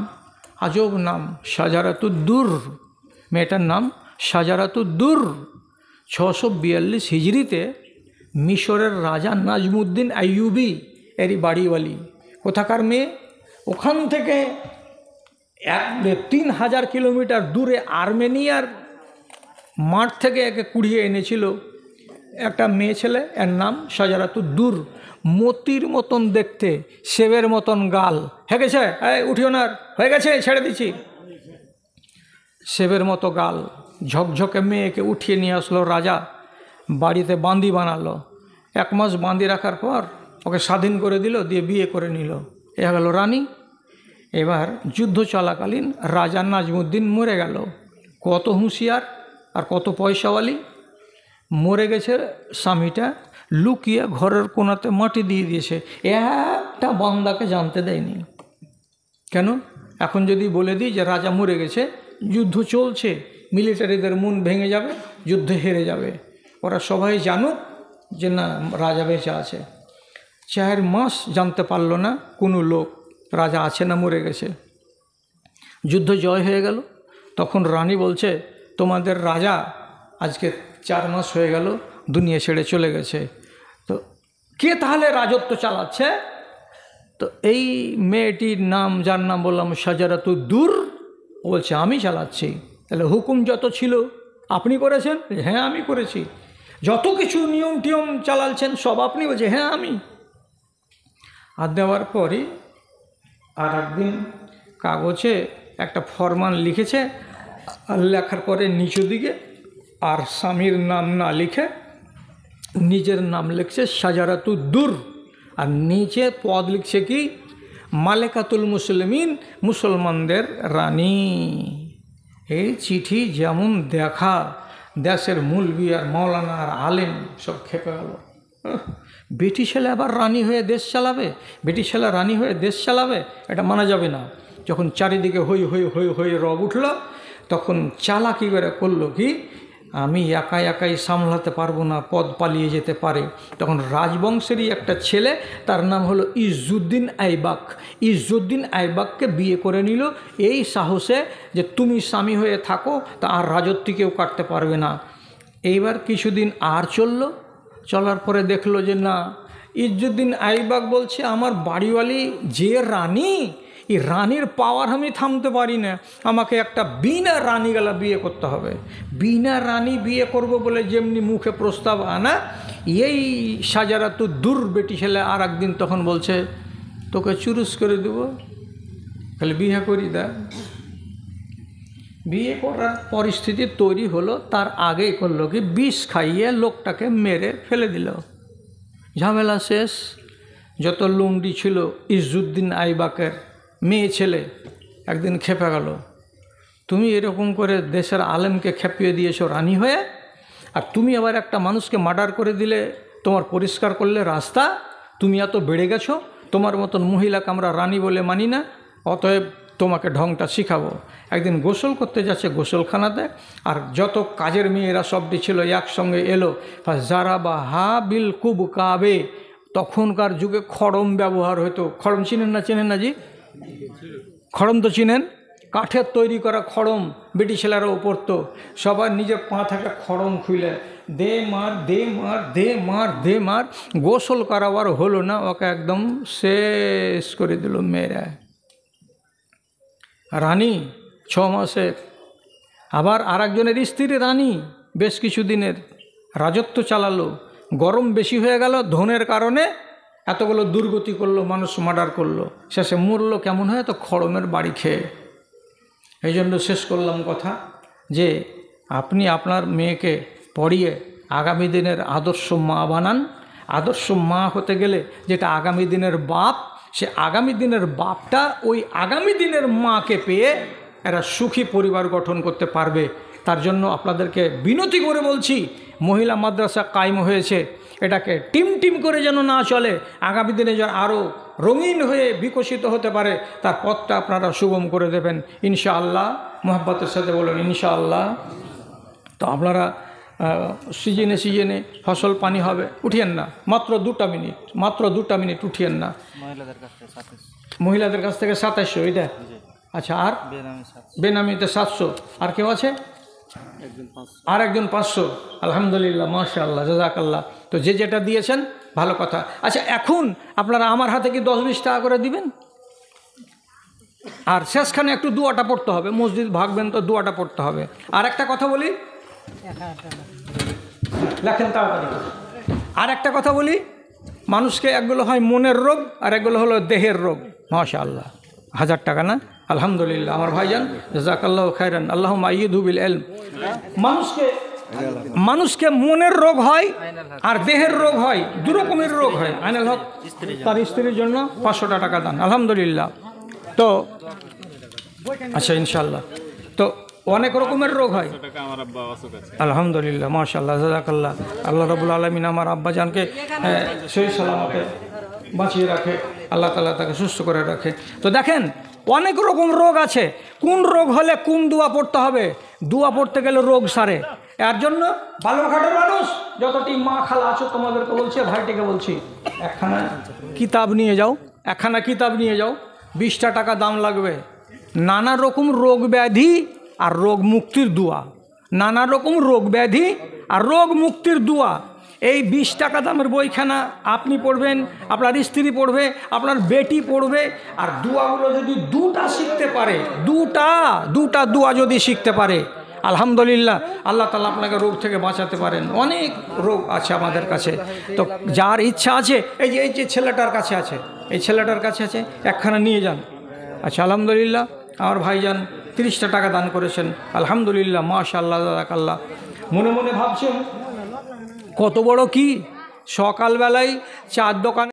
[SPEAKER 1] আজব নাম, শাজারাতুদ্দুর। মেয়েটার নাম শাজারাতুদ্দুর। 642 হিজরিতে মিশরের রাজা নাজমুদ্দিন আইয়ুবি এরই বাড়িওয়ালি। কোথাকার মেয়ে? ওখান থেকে 3000 কিলোমিটার দূরে আর্মেনিয়ার মাঠ থেকে একে কুড়িয়ে এনেছিল একটা মেয়ে ছেলে। এর নাম শাজারাতুদ্দুর। মতির মতন দেখতে, সেবের মতন গাল। হয়ে গেছে? উঠিও না, হয়ে গেছে, ছেড়ে দিচ্ছি। সেবের মতো গাল, ঝকঝকে মেয়েকে উঠিয়ে নিয়ে আসলো রাজা, বাড়িতে বান্দি বানালো। 1 মাস বান্দি রাখার পর ওকে স্বাধীন করে দিল, দিয়ে বিয়ে করে নিল। এ গেল রানী। এবার যুদ্ধ চলাকালীন রাজা নাজমুদ্দিন মরে গেল। কত হুঁশিয়ার আর কত পয়সাওয়ালি! মরে গেছে স্বামীটা, লুকিয়ে ঘরের কোণাতে মাটি দিয়ে দিয়েছে, একটা বান্দাকে জানতে দেয়নি। কেন? এখন যদি বলে দিই যে রাজা মরে গেছে, যুদ্ধ চলছে, মিলিটারিদের মন ভেঙে যাবে, যুদ্ধে হেরে যাবে। ওরা সবাই জানুক যে না, রাজা বেঁচে আছে। 4 মাস জানতে পারলো না কোনো লোক রাজা আছে না মরে গেছে। যুদ্ধ জয় হয়ে গেল। তখন রানী বলছে, তোমাদের রাজা আজকে 4 মাস হয়ে গেল দুনিয়া ছেড়ে চলে গেছে, তো কে তাহলে রাজত্ব চালাচ্ছে? তো এই মেয়েটির নাম, যার নাম বললাম শাজারাতুদ্দুর, বলছে আমি চালাচ্ছি। তাহলে হুকুম যত ছিল আপনি করেছেন? হ্যাঁ আমি করেছি। যত কিছু নিয়ম টিয়ম চালাচ্ছেন সব আপনি? বলছে হ্যাঁ আমি। আর দেওয়ার পরই আর একদিন কাগজে একটা ফরমান লিখেছে, আর লেখার পরে নিচু দিকে আর স্বামীর নাম না লিখে নিজের নাম লিখছে শাজারাতুদ্দুর, আর নিচে পদ লিখছে কি, মালেকাতুল মুসলিমিন, মুসলমানদের রানী। এই চিঠি যেমন দেখা, দেশের মুলবি আর মৌলানা আর আলেম সব খেপে গেল। বেটি ছেলে আবার রানী হয়ে দেশ চালাবে? বেটি ছেলে রানী হয়ে দেশ চালাবে? এটা মানা যাবে না। যখন চারিদিকে হই হই হই হই রব উঠল, তখন চালাকি করে করলো কি, আমি একাই সামলাতে পারবো না, পদ পালিয়ে যেতে পারে। তখন রাজবংশেরই একটা ছেলে, তার নাম হলো ইজ্জুদ্দিন আইবাক। ইজ্জুদ্দিন আইবাককে বিয়ে করে নিল এই সাহসে যে তুমি স্বামী হয়ে থাকো, তা আর রাজত্ব কেউ কাটতে পারবে না। এইবার কিছুদিন আর চলার পরে দেখলো যে না, ইজ্জুদ্দিন আইবাক বলছে আমার বাড়িওয়ালি যে রানী, এই রানীর পাওয়ার আমি থামতে পারি না, আমাকে একটা বিনা রানী গেলা বিয়ে করতে হবে। বিনা রানী বিয়ে করব বলে যেমনি মুখে প্রস্তাব আনা, এই শাজারাতুদ্দুর বেটি ছেলে আর একদিন তখন বলছে তোকে চুরুস করে দেব, তাহলে বিয়ে করি দা। বিয়ে করার পরিস্থিতি তৈরি হলো, তার আগেই করলো কি, বিষ খাইয়ে লোকটাকে মেরে ফেলে দিল। ঝামেলা শেষ। যত লুন্ডি ছিল ইজ্জুদ্দিন আইবাকের মেয়ে ছেলে একদিন খেপে গেল, তুমি এরকম করে দেশের আলেমকে খেপিয়ে দিয়েছো রানী হয়ে, আর তুমি আবার একটা মানুষকে মার্ডার করে দিলে, তোমার পরিষ্কার করলে রাস্তা, তুমি এত বেড়ে গেছো, তোমার মতন মহিলাকে আমরা রানী বলে মানি না, অতএব তোমাকে ঢংটা শিখাবো। একদিন গোসল করতে যাচ্ছে গোসলখানাতে, আর যত কাজের মেয়েরা সবটি ছিল একসঙ্গে এলো। যারা বা হা বিল কুব কাবে, তখনকার যুগে খড়ম ব্যবহার হতো। খড়ম চিনেন না? চেনেন না জি? খড়ম তো চিনেন, কাঠের তৈরি করা খড়ম বেটি ছেলেরাও পড়তো। সবার নিজের পা থেকে খড়ম খুলে দে মার দে মার দে মার দে মার, গোসল করাবার হলো না, ওকে একদম শেষ করে দিল মেয়েরা। রানী 6 মাসের। আবার আর একজনের স্ত্রী রানী, বেশ কিছুদিনের রাজত্ব চালালো। গরম বেশি হয়ে গেল, ধনের কারণে এতগুলো দুর্গতি করলো, মানুষ মার্ডার করলো, শেষে মরলো কেমন হয়, তো খড়মের বাড়ি খেয়ে। এই জন্য শেষ করলাম কথা যে আপনি আপনার মেয়েকে পড়িয়ে আগামী দিনের আদর্শ মা বানান। আদর্শ মা হতে গেলে যেটা আগামী দিনের বাপ, সে আগামী দিনের বাপটা ওই আগামী দিনের মাকে পেয়ে এরা সুখী পরিবার গঠন করতে পারবে। তার জন্য আপনাদেরকে বিনতি করে বলছি, মহিলা মাদ্রাসা কায়েম হয়েছে, এটাকে টিম টিম করে যেন না চলে, আগামী দিনে যেন আরও রঙিন হয়ে বিকশিত হতে পারে, তার পথটা আপনারা সুগম করে দেবেন ইনশাআল্লাহ। মোহাব্বতের সাথে বলেন ইনশাআল্লাহ। তো আপনারা সিজনে সিজনে ফসল পানি হবে, উঠিয়েন না, মাত্র 2টা মিনিট, মাত্র 2টা মিনিট উঠিয়েন না। মহিলাদের কাছ থেকে 2700, এটা আচ্ছা। আর বেনামিতে 700, আর কেউ আছে? আর একজন 500। আলহামদুলিল্লাহ, মাশাআল্লাহ, জাযাকাল্লাহ। তো যে যেটা দিয়েছেন ভালো কথা। আচ্ছা, এখন আপনারা আমার হাতে কি 10-20 টাকা করে দিবেন? আর শেষখানে একটু দোয়াটা পড়তে হবে, মসজিদ ভাগবেন তো দোয়াটা পড়তে হবে। আর একটা কথা বলি, লেখেন তাড়াতাড়ি। আর একটা কথা বলি, মানুষকে একগুলো হয় মনের রোগ আর একগুলো হলো দেহের রোগ। মাশাআল্লাহ, 1000 টাকা না? আলহামদুলিল্লাহ আমার ভাইজান, জাযাকাল্লাহু খাইরান, আল্লাহুম্মা আইয়িদহু বিল ইলম। মানুষকে মনের রোগ হয় আর দেহের রোগ হয়, 2 রকমের রোগ হয়। আইনাল হক তার স্ত্রীর জন্য 500 টাকা দান, আলহামদুলিল্লাহ। তো আচ্ছা, ইনশাআল্লাহ। তো অনেক রকমের রোগ হয়, আলহামদুলিল্লাহ, মাশাআল্লাহ, জাযাকাল্লাহ। আল্লাহ রাব্বুল আলামিন আমার আব্বাজানকে সহি সালামতে বাঁচিয়ে রাখে, আল্লাহ তাআলা তাকে সুস্থ করে রাখে। তো দেখেন, অনেক রকম রোগ আছে, কোন রোগ হলে কোন দোয়া পড়তে হবে, দোয়া পড়তে গেলে রোগ সারে। এর জন্য বালুরঘাটের মানুষ যতটি মা খালা আছো তোমাদেরকে বলছি, ভাইটিকে বলছি, একখানা কিতাব নিয়ে যাও, 20টা টাকা দাম লাগবে। নানা রকম রোগ ব্যাধি আর রোগ মুক্তির দোয়া, নানা রকম রোগ ব্যাধি আর রোগ মুক্তির দোয়া। এই 20 টাকা দামের বইখানা আপনি পড়বেন, আপনার স্ত্রী পড়বে, আপনার বেটি পড়বে। আর দোয়াগুলো যদি 2টা শিখতে পারে, দুটা দোয়া যদি শিখতে পারে, আলহামদুলিল্লাহ, আল্লাহ তাআলা আপনাকে রোগ থেকে বাঁচাতে পারেন। অনেক রোগ আছে আমাদের কাছে। তো যার ইচ্ছা আছে, এই যে ছেলেটার কাছে আছে, এই ছেলেটার কাছে আছে, একখানা নিয়ে যান। আচ্ছা, আলহামদুলিল্লাহ, আমার ভাইজান 30টা টাকা দান করেছেন, আলহামদুলিল্লাহ, মাশাআল্লাহ, জাযাকাল্লাহ। মনে মনে ভাবছেন কত বড় কি, সকালবেলায় চার দোকানে